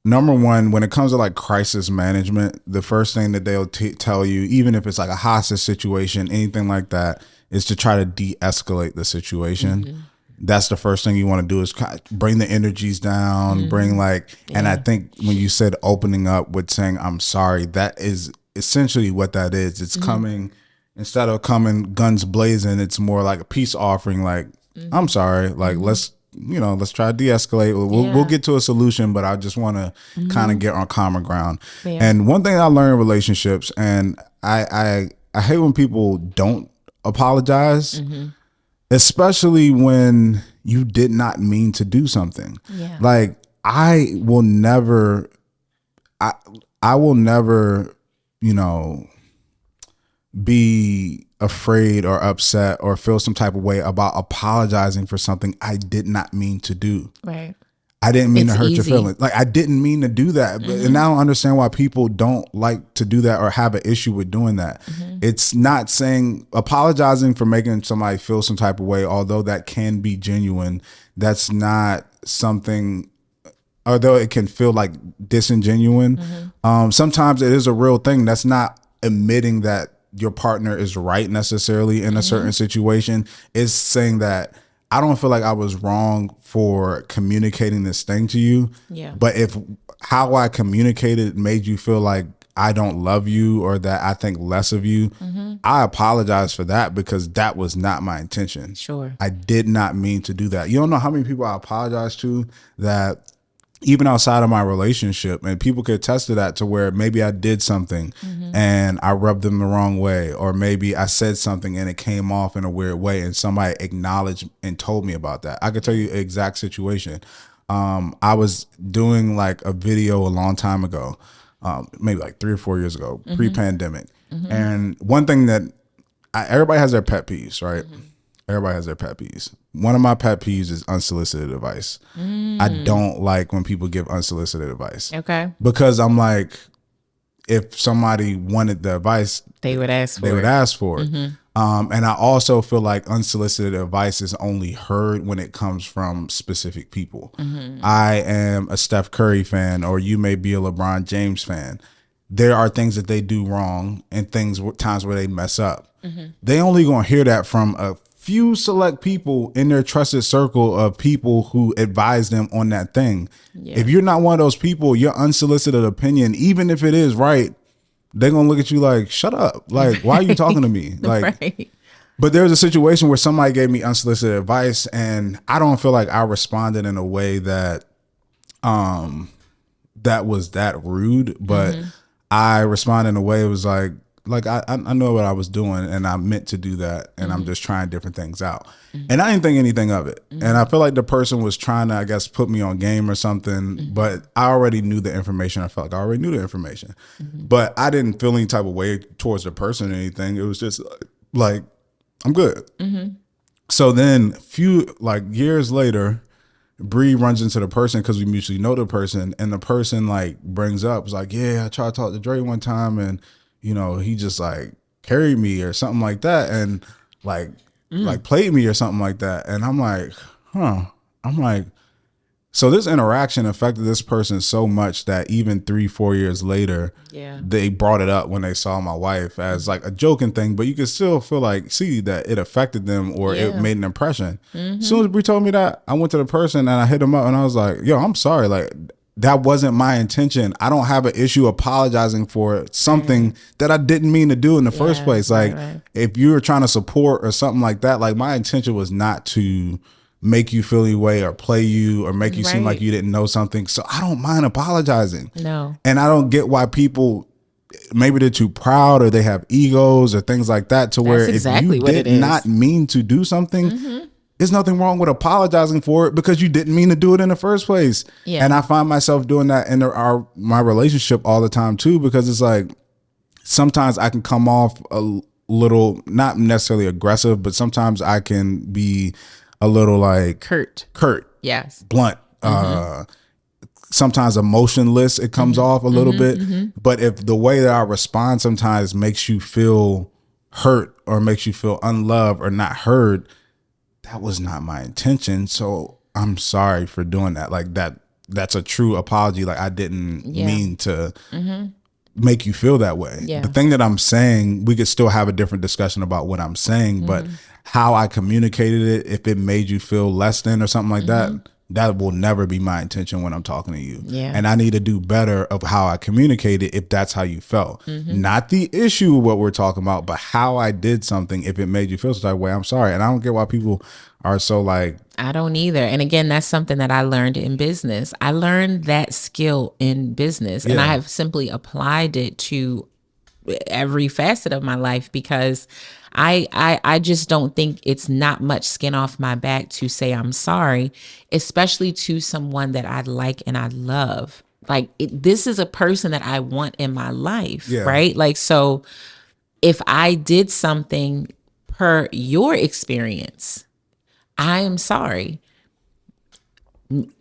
number one, when it comes to like crisis management, the first thing that they'll tell you, even if it's like a hostage situation, anything like that, is to try to de-escalate the situation. That's the first thing you want to do, is bring the energies down, bring and I think when you said opening up with saying, I'm sorry, that is essentially what that is. It's coming, instead of coming guns blazing, it's more like a peace offering. Like, I'm sorry, like, let's try to de-escalate. We'll get to a solution, but I just want to kind of get on common ground. Yeah. And one thing I learned in relationships, and I hate when people don't apologize, especially when you did not mean to do something. Yeah. Like I will never, be afraid or upset or feel some type of way about apologizing for something I did not mean to do. Right. I didn't mean to hurt your feelings. Like, I didn't mean to do that. And I don't understand why people don't like to do that or have an issue with doing that. It's not saying apologizing for making somebody feel some type of way, although that can be genuine. That's not something, although it can feel like disingenuine. Sometimes it is a real thing. That's not admitting that your partner is right necessarily in a certain situation. It's saying that I don't feel like I was wrong for communicating this thing to you. Yeah. But if how I communicated made you feel like I don't love you or that I think less of you, I apologize for that, because that was not my intention. Sure. I did not mean to do that. You don't know how many people I apologize to, that even outside of my relationship, and people could attest to that, to where maybe I did something and I rubbed them the wrong way, or maybe I said something and it came off in a weird way and somebody acknowledged and told me about that. I could tell you the exact situation. I was doing like a video a long time ago, maybe like 3 or 4 years ago, pre-pandemic. And one thing that everybody has their pet peeves, right? Everybody has their pet peeves. One of my pet peeves is unsolicited advice. I don't like when people give unsolicited advice. Okay. Because I'm like, if somebody wanted the advice, they would ask for it. And I also feel like unsolicited advice is only heard when it comes from specific people. I am a Steph Curry fan, or you may be a LeBron James fan. There are things that they do wrong and times where they mess up. They only gonna hear that from a few select people in their trusted circle of people who advise them on that thing. Yeah. If you're not one of those people, your unsolicited opinion, even if it is right, they're gonna look at you like, shut up. Like, why are you talking to me? Like, right. But there's a situation where somebody gave me unsolicited advice, and I don't feel like I responded in a way that that was that rude, but I responded in a way it was like I know what I was doing, and I meant to do that, and I'm just trying different things out. And I didn't think anything of it. And I feel like the person was trying to, I guess, put me on game or something, but I already knew the information. I felt like I already knew the information. But I didn't feel any type of way towards the person or anything. It was just like, I'm good. So then years later, Bree runs into the person, because we mutually know the person, and the person like brings up, was like, yeah, I tried to talk to Dre one time, and he just like carried me or something like that, and like played me or something like that. And I'm like, I'm like, So this interaction affected this person so much that even 3-4 years later, they brought it up when they saw my wife as like a joking thing, but you could still feel like, see that it affected them or it made an impression. As soon as Bree told me that, I went to the person and I hit him up and I was like, yo, I'm sorry. Like, that wasn't my intention. I don't have an issue apologizing for something that I didn't mean to do in the first place. Like, if you were trying to support or something like that, like, my intention was not to make you feel any way or play you or make you seem like you didn't know something. So I don't mind apologizing. No. And I don't get why people, maybe they're too proud or they have egos or things like that to where if you did not mean to do something, there's nothing wrong with apologizing for it because you didn't mean to do it in the first place. And I find myself doing that in my relationship all the time too, because it's like sometimes I can come off a little, not necessarily aggressive, but sometimes I can be a little like curt, yes, blunt, sometimes emotionless. It comes off a little bit, but if the way that I respond sometimes makes you feel hurt or makes you feel unloved or not heard, that was not my intention. So I'm sorry for doing that. Like that's a true apology. Like I didn't mean to make you feel that way. The thing that I'm saying, we could still have a different discussion about what I'm saying, but how I communicated it, if it made you feel less than or something like that, that will never be my intention when I'm talking to you. And I need to do better of how I communicated if that's how you felt. Not the issue of what we're talking about, but how I did something if it made you feel some type of way. I'm sorry. And I don't get why people are so like, I don't either. And again, that's something that I learned in business. I learned that skill in business and I have simply applied it to every facet of my life because I just don't think it's not much skin off my back to say I'm sorry, especially to someone that I like and I love. Like this is a person that I want in my life, right? Like, so if I did something per your experience, I am sorry.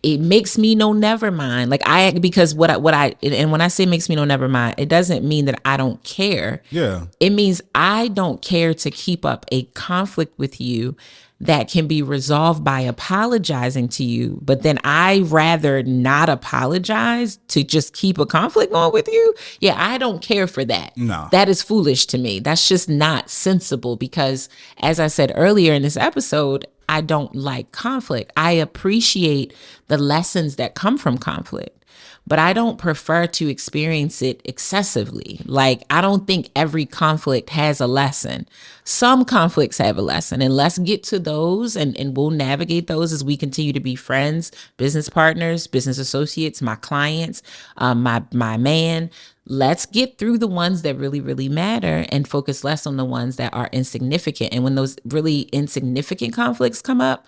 It makes me no never mind. Like because what I and when I say makes me no never mind, it doesn't mean that I don't care. It means I don't care to keep up a conflict with you that can be resolved by apologizing to you, but then I rather not apologize to just keep a conflict going with you. I don't care for that. No. That is foolish to me. That's just not sensible because as I said earlier in this episode, I don't like conflict. I appreciate the lessons that come from conflict, but I don't prefer to experience it excessively. Like, I don't think every conflict has a lesson. Some conflicts have a lesson, and let's get to those and we'll navigate those as we continue to be friends, business partners, business associates, my clients, my man. Let's get through the ones that really, really matter and focus less on the ones that are insignificant. And when those really insignificant conflicts come up,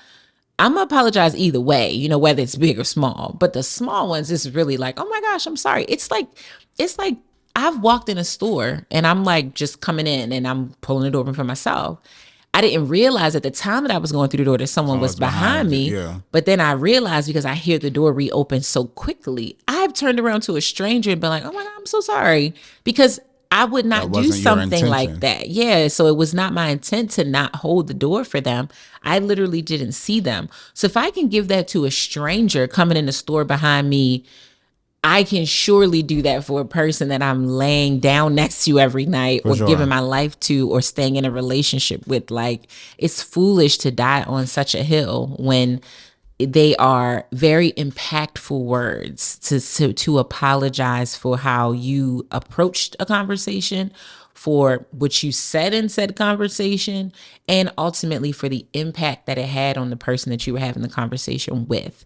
I'm gonna apologize either way, you know, whether it's big or small. But the small ones is really like, oh my gosh, I'm sorry. It's like I've walked in a store and I'm like just coming in and I'm pulling the door open for myself. I didn't realize at the time that I was going through the door that someone was behind me. But then I realized because I hear the door reopen so quickly, I've turned around to a stranger and been like, oh my God, I'm so sorry. Because I would not do something like that. So it was not my intent to not hold the door for them. I literally didn't see them. So if I can give that to a stranger coming in the store behind me, I can surely do that for a person that I'm laying down next to every night or giving my life to or staying in a relationship with. Like, it's foolish to die on such a hill when they are very impactful words to apologize for how you approached a conversation, for what you said in said conversation, and ultimately for the impact that it had on the person that you were having the conversation with.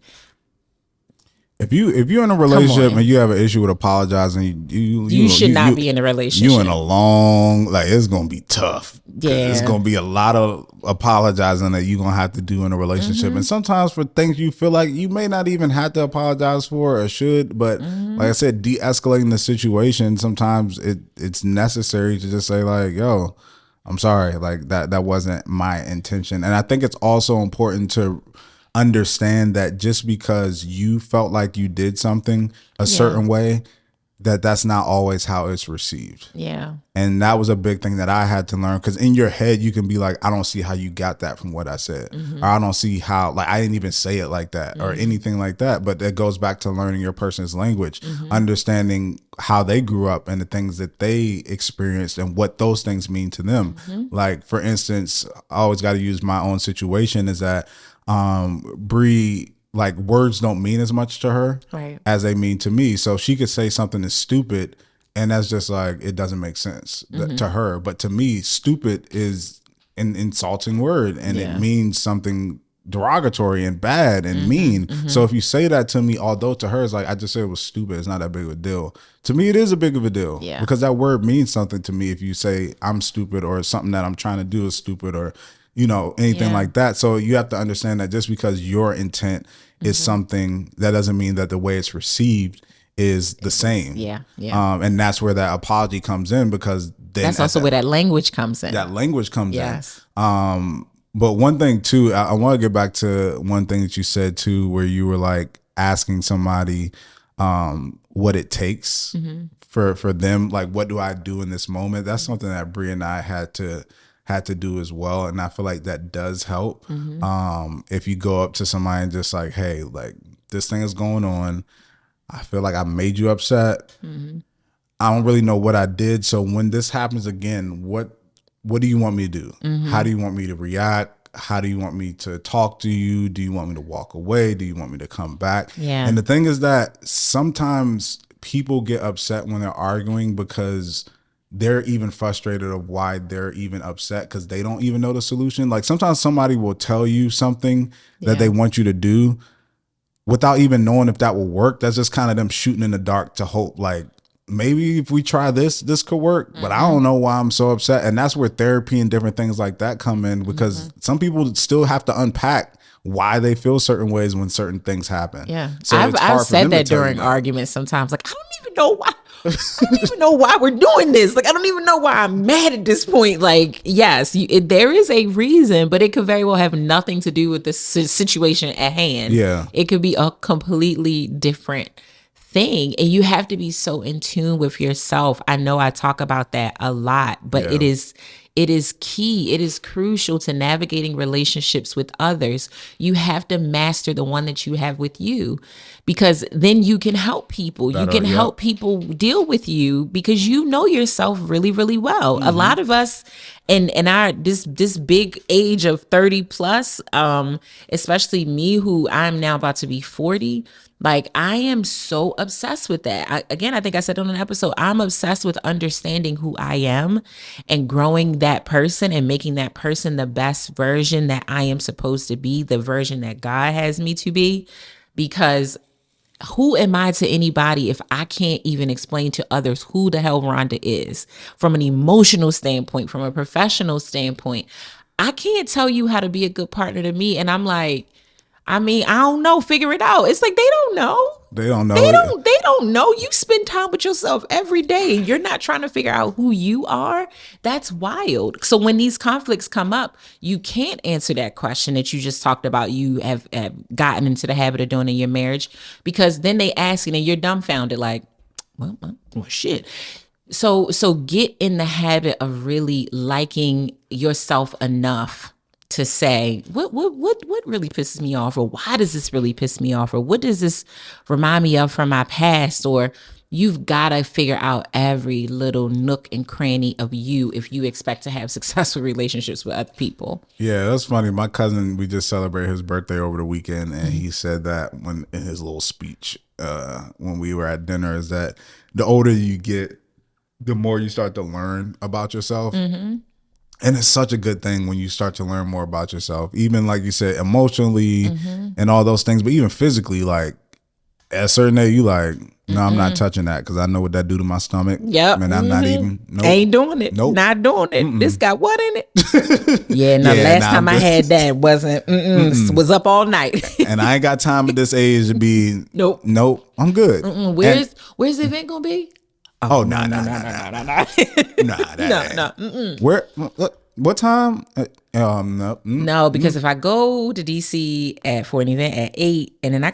If you're in a relationship and you have an issue with apologizing, you should not be in a relationship. You in a long, like, it's gonna be tough. It's gonna be a lot of apologizing that you're gonna have to do in a relationship, and sometimes for things you feel like you may not even have to apologize for or should. But like I said, de-escalating the situation, sometimes it's necessary to just say like, "Yo, I'm sorry. Like that wasn't my intention." And I think it's also important to understand that just because you felt like you did something a certain way that's not always how it's received. Yeah. And that was a big thing that I had to learn, because in your head you can be like, I don't see how you got that from what I said, or I don't see how, like, I didn't even say it like that, or anything like that. But it goes back to learning your person's language, understanding how they grew up and the things that they experienced and what those things mean to them. Like, for instance, I always got to use my own situation, is that Bree, like, words don't mean as much to her as they mean to me. So she could say something that's stupid, and that's just like, it doesn't make sense to her. But to me, stupid is an insulting word, and it means something derogatory and bad and mean. So if you say that to me, although to her it's like, I just said it was stupid, it's not that big of a deal. To me, it is a big of a deal, because that word means something to me. If you say I'm stupid, or something that I'm trying to do is stupid, or anything like that. So you have to understand that just because your intent is something, that doesn't mean that the way it's received is the same. And that's where that apology comes in, because then that's also where that language comes in. That language comes in. But one thing too, I want to get back to one thing that you said too, where you were like asking somebody what it takes for them, like, what do I do in this moment? That's something that Brie and I had to do as well, and I feel like that does help. If you go up to somebody and just like, hey, like, this thing is going on, I feel like I made you upset. I don't really know what I did, so when this happens again, what do you want me to do? How do you want me to react? How do you want me to talk to you? Do you want me to walk away? Do you want me to come back? And the thing is that sometimes people get upset when they're arguing because they're even frustrated of why they're even upset, because they don't even know the solution. Like, sometimes somebody will tell you something that they want you to do without even knowing if that will work. That's just kind of them shooting in the dark to hope, like, maybe if we try this could work, but I don't know why I'm so upset. And that's where therapy and different things like that come in, because some people still have to unpack why they feel certain ways when certain things happen. So I've said that during arguments sometimes, like, I don't even know why. I don't even know why we're doing this. Like, I don't even know why I'm mad at this point. Like, yes, there is a reason, but it could very well have nothing to do with the situation at hand. It could be a completely different thing, and you have to be so in tune with yourself. I know I talk about that a lot, but it is key. It is crucial to navigating relationships with others. You have to master the one that you have with you, because then you can help people. You can help people deal with you, because you know yourself really, really well. A lot of us in our this big age of 30 plus, especially me, who I'm now about to be 40, like, I am so obsessed with that. I think I said on an episode, I'm obsessed with understanding who I am and growing that person and making that person the best version that I am supposed to be, the version that God has me to be. Because who am I to anybody if I can't even explain to others who the hell Rhonda is from an emotional standpoint, from a professional standpoint? I can't tell you how to be a good partner to me. And I'm like, I don't know. Figure it out. It's like, they don't know. They don't know. They don't know. You spend time with yourself every day. You're not trying to figure out who you are. That's wild. So when these conflicts come up, you can't answer that question that you just talked about. You have gotten into the habit of doing in your marriage, because then they ask you and you're dumbfounded, like, well, shit. So get in the habit of really liking yourself enough to say, what really pisses me off, or why does this really piss me off, or what does this remind me of from my past? Or you've got to figure out every little nook and cranny of you if you expect to have successful relationships with other people. Yeah, that's funny. My cousin, we just celebrated his birthday over the weekend, and he said that when in his little speech when we were at dinner, is that the older you get, the more you start to learn about yourself. And it's such a good thing when you start to learn more about yourself, even like you said, emotionally and all those things, but even physically. Like, at a certain age, you like, no, I'm not touching that, because I know what that do to my stomach. And I'm not even, ain't doing it. Not doing it. This got what in it? Last time I had that wasn't, was up all night. And I ain't got time at this age to be, nope, I'm good. Where's the event gonna be? No. Where? What time? No. No, because if I go to DC for an event at 8, and then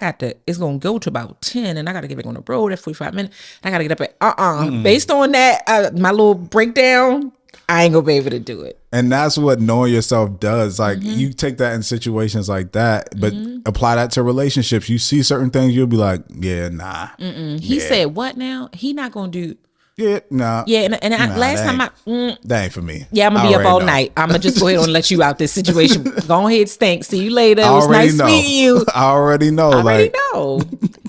it's gonna go to about 10, and I gotta get back on the road at 45 minutes. I gotta get up at based on that, my little breakdown, I ain't gonna be able to do it. And that's what knowing yourself does. Like you take that in situations like that, but apply that to relationships. You see certain things, you'll be like, yeah, nah. He said, what now? He not gonna do. Yeah, nah. Yeah, last time that ain't for me. Yeah, I'm gonna be up all night. I'm gonna just go ahead and let you out this situation. Go ahead, stink. See you later. It was nice meeting you. I already know.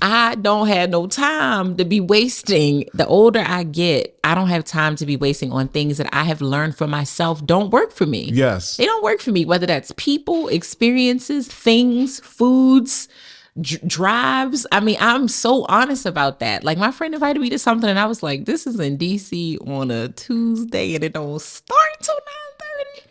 I don't have no time to be wasting. The older I get, I don't have time to be wasting on things that I have learned for myself don't work for me. Yes, they don't work for me. Whether that's people, experiences, things, foods, drives. I mean, I'm so honest about that. Like my friend invited me to something and I was like, this is in DC on a Tuesday and it don't start till 9:30.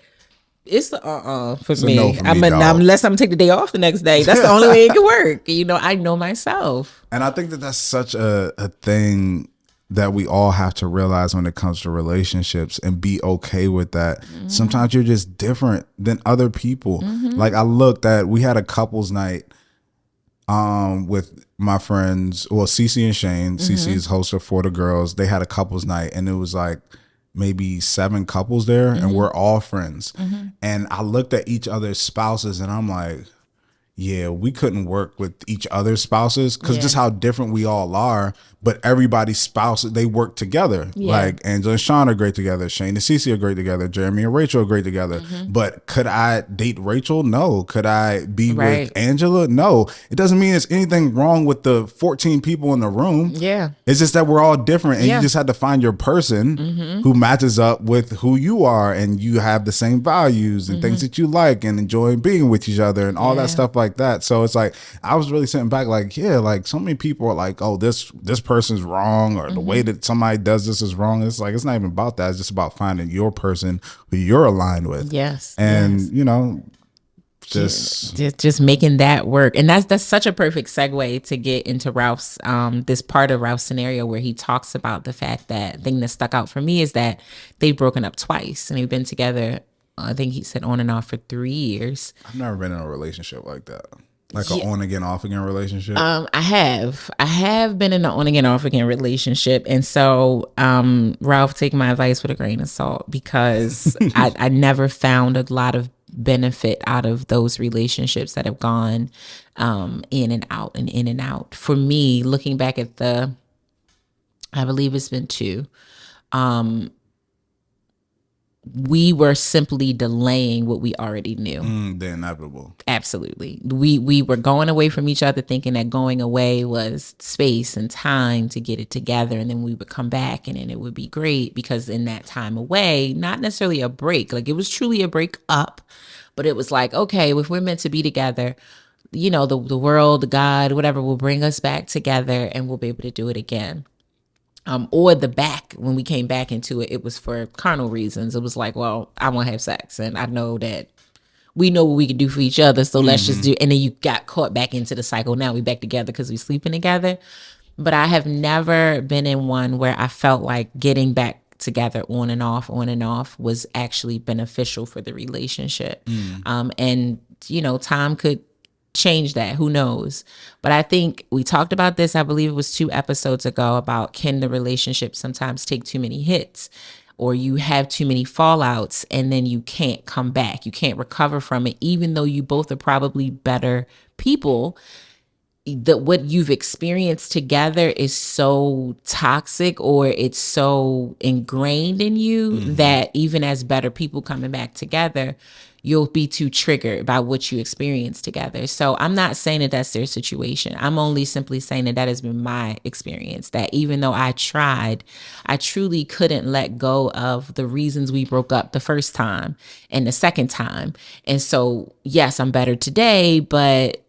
It's for me. No for me, unless I'm gonna take the day off the next day. That's the only way it can work. You know, I know myself. And I think that that's such a thing that we all have to realize when it comes to relationships and be okay with that. Sometimes you're just different than other people. Like we had a couples night with my friends, well, Cece and Shane. Cece is host for the girls. They had a couples night and it was like maybe 7 couples there and we're all friends. And I looked at each other's spouses and I'm like, yeah, we couldn't work with each other's spouses because just how different we all are. But everybody's spouses, they work together. Yeah. Like Angela and Sean are great together. Shane and Cece are great together. Jeremy and Rachel are great together. But could I date Rachel? No. Could I be with Angela? No. It doesn't mean there's anything wrong with the 14 people in the room. Yeah. It's just that we're all different. And you just had to find your person who matches up with who you are. And you have the same values and things that you like and enjoy being with each other and all that stuff like that. So it's like, I was really sitting back like, yeah, like so many people are like, oh, this person's wrong or the way that somebody does this is wrong. It's like, it's not even about that. It's just about finding your person who you're aligned with. Yes. And, you know, just making that work. And that's such a perfect segue to get into Ralph's, this part of Ralph's scenario where he talks about the fact that thing that stuck out for me is that they've broken up twice and they've been together, I think he said on and off for 3 years. I've never been in a relationship like that. Like an on again, off again relationship? I have been in an on again, off again relationship. And so, Ralph, take my advice with a grain of salt because I never found a lot of benefit out of those relationships that have gone in and out and in and out. For me, looking back at I believe it's been 2. We were simply delaying what we already knew. The inevitable. Absolutely. We were going away from each other thinking that going away was space and time to get it together. And then we would come back and then it would be great because in that time away, not necessarily a break, like it was truly a break up, but it was like, okay, if we're meant to be together, you know, the world, God, whatever will bring us back together and we'll be able to do it again. Or when we came back into it, it was for carnal reasons. It was like, well, I want to have sex and I know that we know what we can do for each other. So let's just do, and then you got caught back into the cycle. Now we back together because we sleeping together. But I have never been in one where I felt like getting back together on and off was actually beneficial for the relationship. And, you know, time could change that, who knows. But I think we talked about this, I believe it was 2 episodes ago, about can the relationship sometimes take too many hits or you have too many fallouts and then you can't come back, you can't recover from it, even though you both are probably better people. That what you've experienced together is so toxic or it's so ingrained in you that even as better people coming back together, you'll be too triggered by what you experienced together. So I'm not saying that that's their situation. I'm only simply saying that has been my experience, that even though I tried, I truly couldn't let go of the reasons we broke up the first time and the second time. And so, yes, I'm better today, but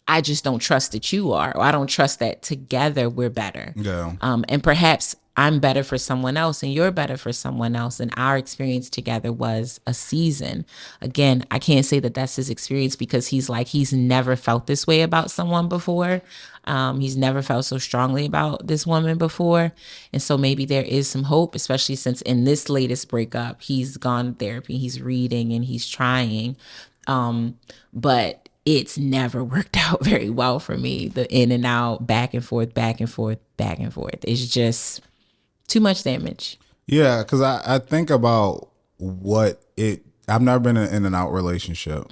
I just don't trust that you are, or I don't trust that together we're better. Yeah. And perhaps I'm better for someone else and you're better for someone else. And our experience together was a season. Again, I can't say that that's his experience because he's never felt this way about someone before. He's never felt so strongly about this woman before. And so maybe there is some hope, especially since in this latest breakup, he's gone to therapy, he's reading and he's trying. But it's never worked out very well for me. The in and out, back and forth, back and forth, back and forth. It's just too much damage. Yeah, because I think about I've never been in an in and out relationship.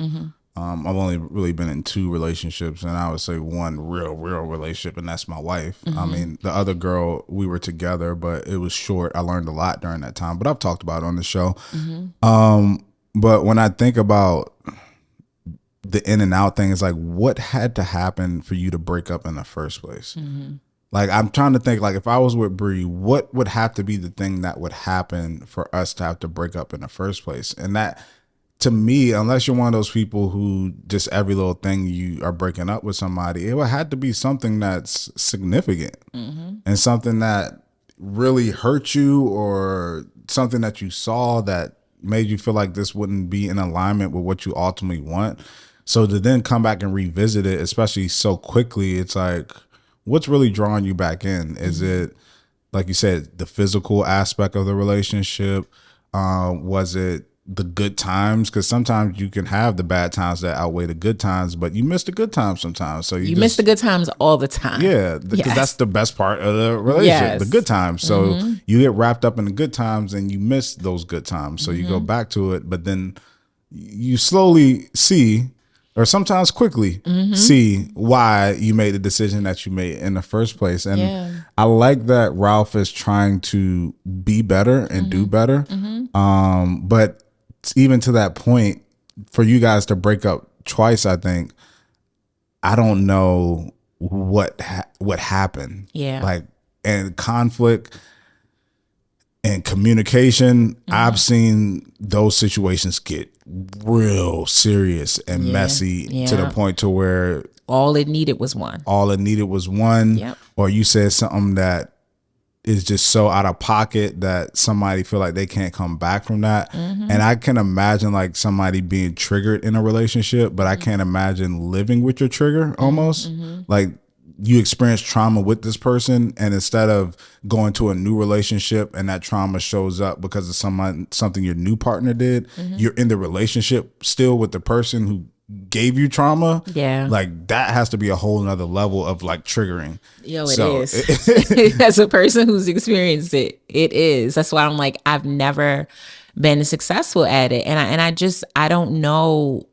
I've only really been in 2 relationships, and I would say one real relationship, and that's my wife. I mean, the other girl, we were together, but it was short. I learned a lot during that time, but I've talked about it on the show. But when I think about the in and out thing, it's like, what had to happen for you to break up in the first place? Like, I'm trying to think, like, if I was with Bree, what would have to be the thing that would happen for us to have to break up in the first place? And that, to me, unless you're one of those people who just every little thing you are breaking up with somebody, it would have to be something that's significant and something that really hurt you, or something that you saw that made you feel like this wouldn't be in alignment with what you ultimately want. So to then come back and revisit it, especially so quickly, it's like, what's really drawing you back in? Is it, like you said, the physical aspect of the relationship? Was it the good times? Because sometimes you can have the bad times that outweigh the good times, but you miss the good times sometimes. So you miss the good times all the time. Yeah, because that's the best part of the relationship, the good times. So you get wrapped up in the good times and you miss those good times. So you go back to it, but then you slowly see, or sometimes quickly see, why you made the decision that you made in the first place. And I like that Ralph is trying to be better and do better. But even to that point, for you guys to break up twice, I think, I don't know what happened. Yeah. Like, and conflict and communication, I've seen those situations get real serious and messy to the point to where all it needed was one. Yep. Or you said something that is just so out of pocket that somebody feel like they can't come back from that. And I can imagine like somebody being triggered in a relationship, but I can't imagine living with your trigger almost. Like, you experience trauma with this person, and instead of going to a new relationship and that trauma shows up because of something your new partner did, you're in the relationship still with the person who gave you trauma. Yeah. Like, that has to be a whole nother level of like triggering. Yo, it is. As a person who's experienced it, it is. That's why I'm like, I've never been successful at it. And I don't know.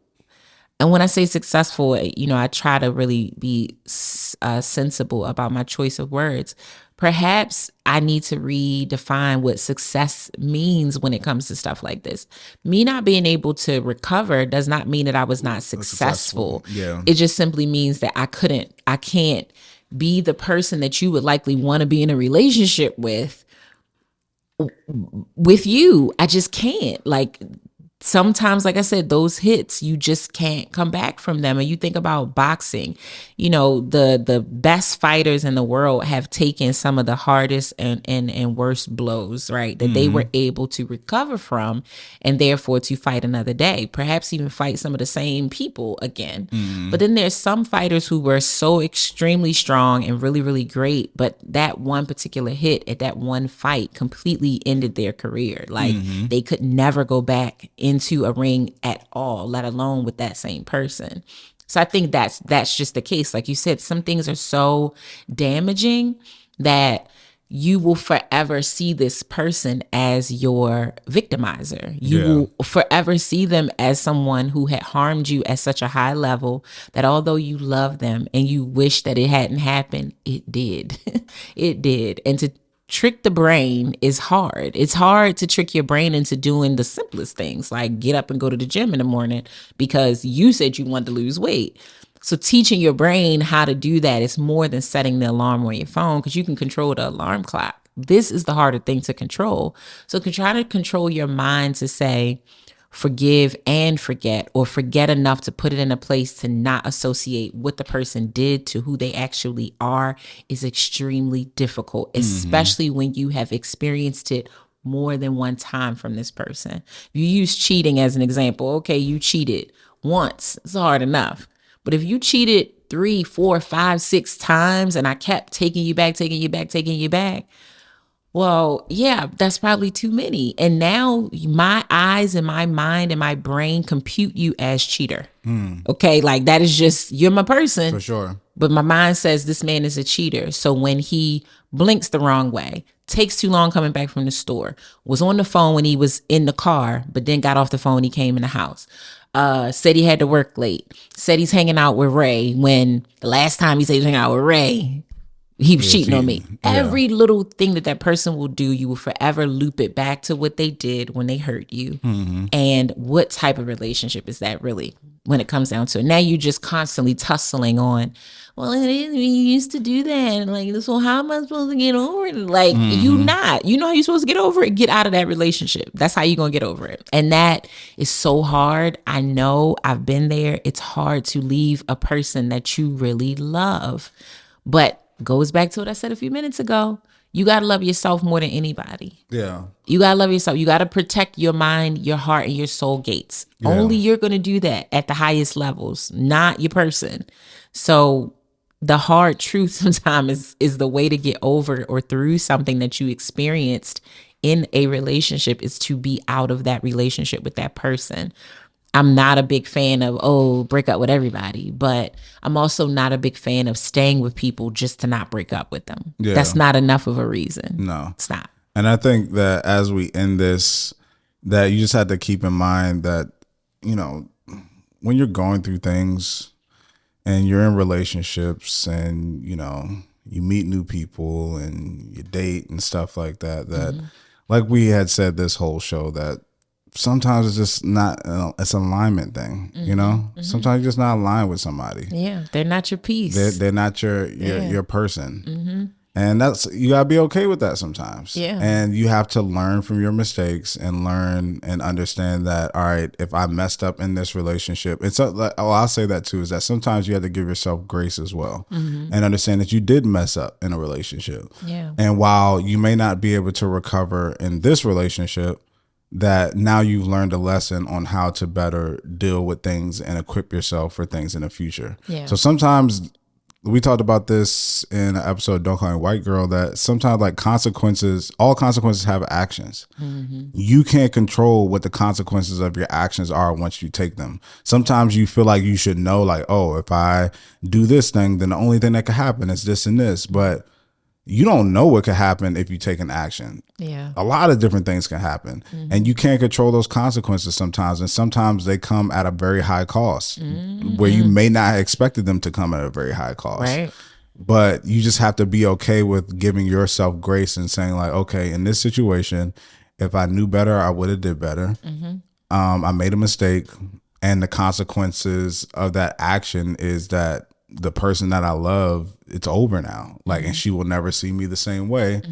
And when I say successful, I try to really be sensible about my choice of words. Perhaps I need to redefine what success means when it comes to stuff like this. Me not being able to recover does not mean that I was not successful. Yeah. It just simply means that I can't be the person that you would likely want to be in a relationship with you. I just can't. Like, sometimes, like I said, those hits, you just can't come back from them. And you think about boxing, the best fighters in the world have taken some of the hardest and worst blows, right? That they were able to recover from, and therefore to fight another day, perhaps even fight some of the same people again. But then there's some fighters who were so extremely strong and really, really great, but that one particular hit at that one fight completely ended their career. Like, they could never go back into a ring at all, let alone with that same person. So I think that's just the case. Like you said, some things are so damaging that you will forever see this person as your victimizer. You will forever see them as someone who had harmed you at such a high level that although you love them and you wish that it hadn't happened, it did. It did. And to trick the brain is hard. It's hard to trick your brain into doing the simplest things, like get up and go to the gym in the morning because you said you wanted to lose weight. So teaching your brain how to do that is more than setting the alarm on your phone, because you can control the alarm clock. This is the harder thing to control. So try to control your mind to say, forgive and forget, or forget enough to put it in a place to not associate what the person did to who they actually are, is extremely difficult, especially when you have experienced it more than one time from this person. You use cheating as an example. Okay, you cheated once. It's hard enough. But if you cheated 3, 4, 5, 6 times and I kept taking you back, well, yeah, that's probably too many. And now my eyes and my mind and my brain compute you as cheater. Okay, like that is just, you're my person. For sure. But my mind says this man is a cheater. So when he blinks the wrong way, takes too long coming back from the store, was on the phone when he was in the car, but then got off the phone when he came in the house, said he had to work late, said he's hanging out with Ray when the last time he said he was hanging out with Ray, he was cheating on me. Yeah. Every little thing that person will do, you will forever loop it back to what they did when they hurt you. And what type of relationship is that really when it comes down to it? Now you're just constantly tussling on, well, it is, we used to do that. Like, so how am I supposed to get over it? Like, you know how you're supposed to get over it? Get out of that relationship. That's how you're going to get over it. And that is so hard. I know, I've been there. It's hard to leave a person that you really love. But goes back to what I said a few minutes ago. You got to love yourself more than anybody. Yeah. You got to love yourself. You got to protect your mind, your heart, and your soul gates. Yeah. Only you're going to do that at the highest levels, not your person. So the hard truth sometimes is the way to get over or through something that you experienced in a relationship is to be out of that relationship with that person. I'm not a big fan of, break up with everybody, but I'm also not a big fan of staying with people just to not break up with them. Yeah. That's not enough of a reason. No, it's not. And I think that as we end this, that you just have to keep in mind that, you know, when you're going through things and you're in relationships and, you know, you meet new people and you date and stuff like that, like we had said this whole show, that sometimes it's just not, it's an alignment thing, you know? Sometimes you're just not aligned with somebody. Yeah, they're not your piece. They're not your person. And you gotta be okay with that sometimes. Yeah. And you have to learn from your mistakes and learn and understand that, all right, if I messed up in this relationship, I'll say that too, is that sometimes you have to give yourself grace as well and understand that you did mess up in a relationship. Yeah. And while you may not be able to recover in this relationship, that now you've learned a lesson on how to better deal with things and equip yourself for things in the future. Yeah. So sometimes, we talked about this in an episode of Don't Call Me White Girl, that sometimes like all consequences have actions. You can't control what the consequences of your actions are once you take them. Sometimes you feel like you should know, like, oh, if I do this thing, then the only thing that could happen is this and this. But you don't know what could happen if you take an action. Yeah. A lot of different things can happen and you can't control those consequences sometimes. And sometimes they come at a very high cost where you may not have expected them to come at a very high cost. Right. But you just have to be okay with giving yourself grace and saying like, okay, in this situation, if I knew better, I would have did better. I made a mistake, and the consequences of that action is that the person that I love, it's over now. Like, and she will never see me the same way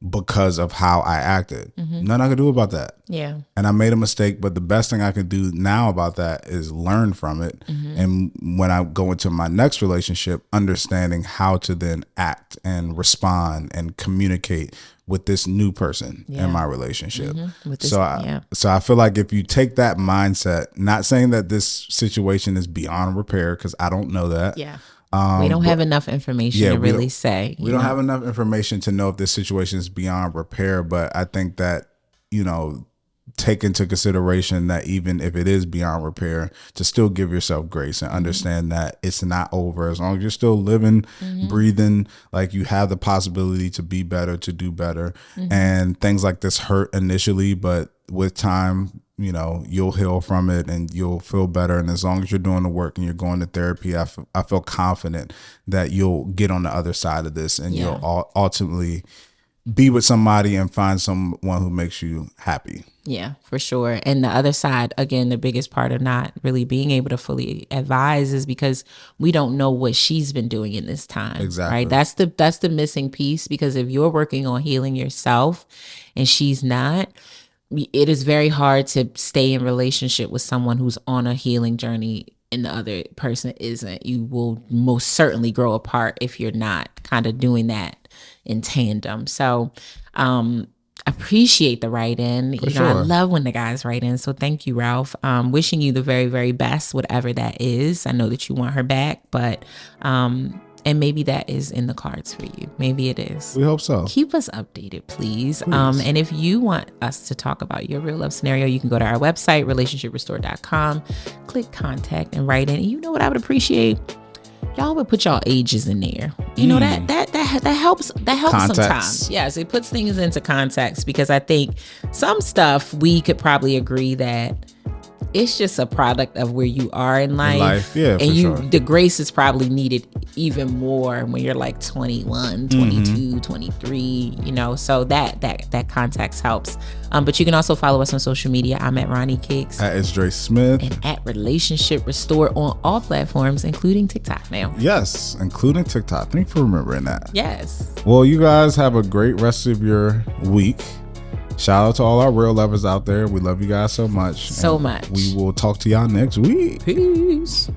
because of how I acted. Nothing I could do about that. Yeah. And I made a mistake, but the best thing I can do now about that is learn from it. And when I go into my next relationship, understanding how to then act and respond and communicate with this new person in my relationship. So I feel like if you take that mindset, not saying that this situation is beyond repair, because I don't know that. Yeah. We don't have enough information to really say. We don't have enough information to know if this situation is beyond repair, but I think that, you know, take into consideration that even if it is beyond repair, to still give yourself grace and understand that it's not over. As long as you're still living, breathing, like you have the possibility to be better, to do better. And things like this hurt initially, but with time, you know, you'll heal from it and you'll feel better. And as long as you're doing the work and you're going to therapy, I feel confident that you'll get on the other side of this and you'll ultimately be with somebody and find someone who makes you happy. Yeah, for sure. And the other side, again, the biggest part of not really being able to fully advise is because we don't know what she's been doing in this time. Exactly. Right. That's the missing piece, because if you're working on healing yourself and she's not, it is very hard to stay in relationship with someone who's on a healing journey and the other person isn't. You will most certainly grow apart if you're not kind of doing that in tandem. So appreciate the write-in. I love when the guys write in. So thank you, Ralph. Wishing you the very, very best, whatever that is. I know that you want her back, but and maybe that is in the cards for you. Maybe it is. We hope so. Keep us updated, please. And if you want us to talk about your real love scenario, you can go to our website, relationshiprestore.com, click contact and write in. And you know what I would appreciate? Y'all would put y'all ages in there. You know, that helps. That helps context. Sometimes. Yes, it puts things into context, because I think some stuff we could probably agree that it's just a product of where you are in life. Yeah, and the grace is probably needed even more when you're like 21, 22, 23, you know, so that context helps. But you can also follow us on social media. I'm at Ronnie Kicks. At Dre Smith. And at Relationship Restore on all platforms, including TikTok now. Yes, including TikTok. Thank you for remembering that. Yes. Well, you guys have a great rest of your week. Shout out to all our real lovers out there. We love you guys so much. So much. We will talk to y'all next week. Peace.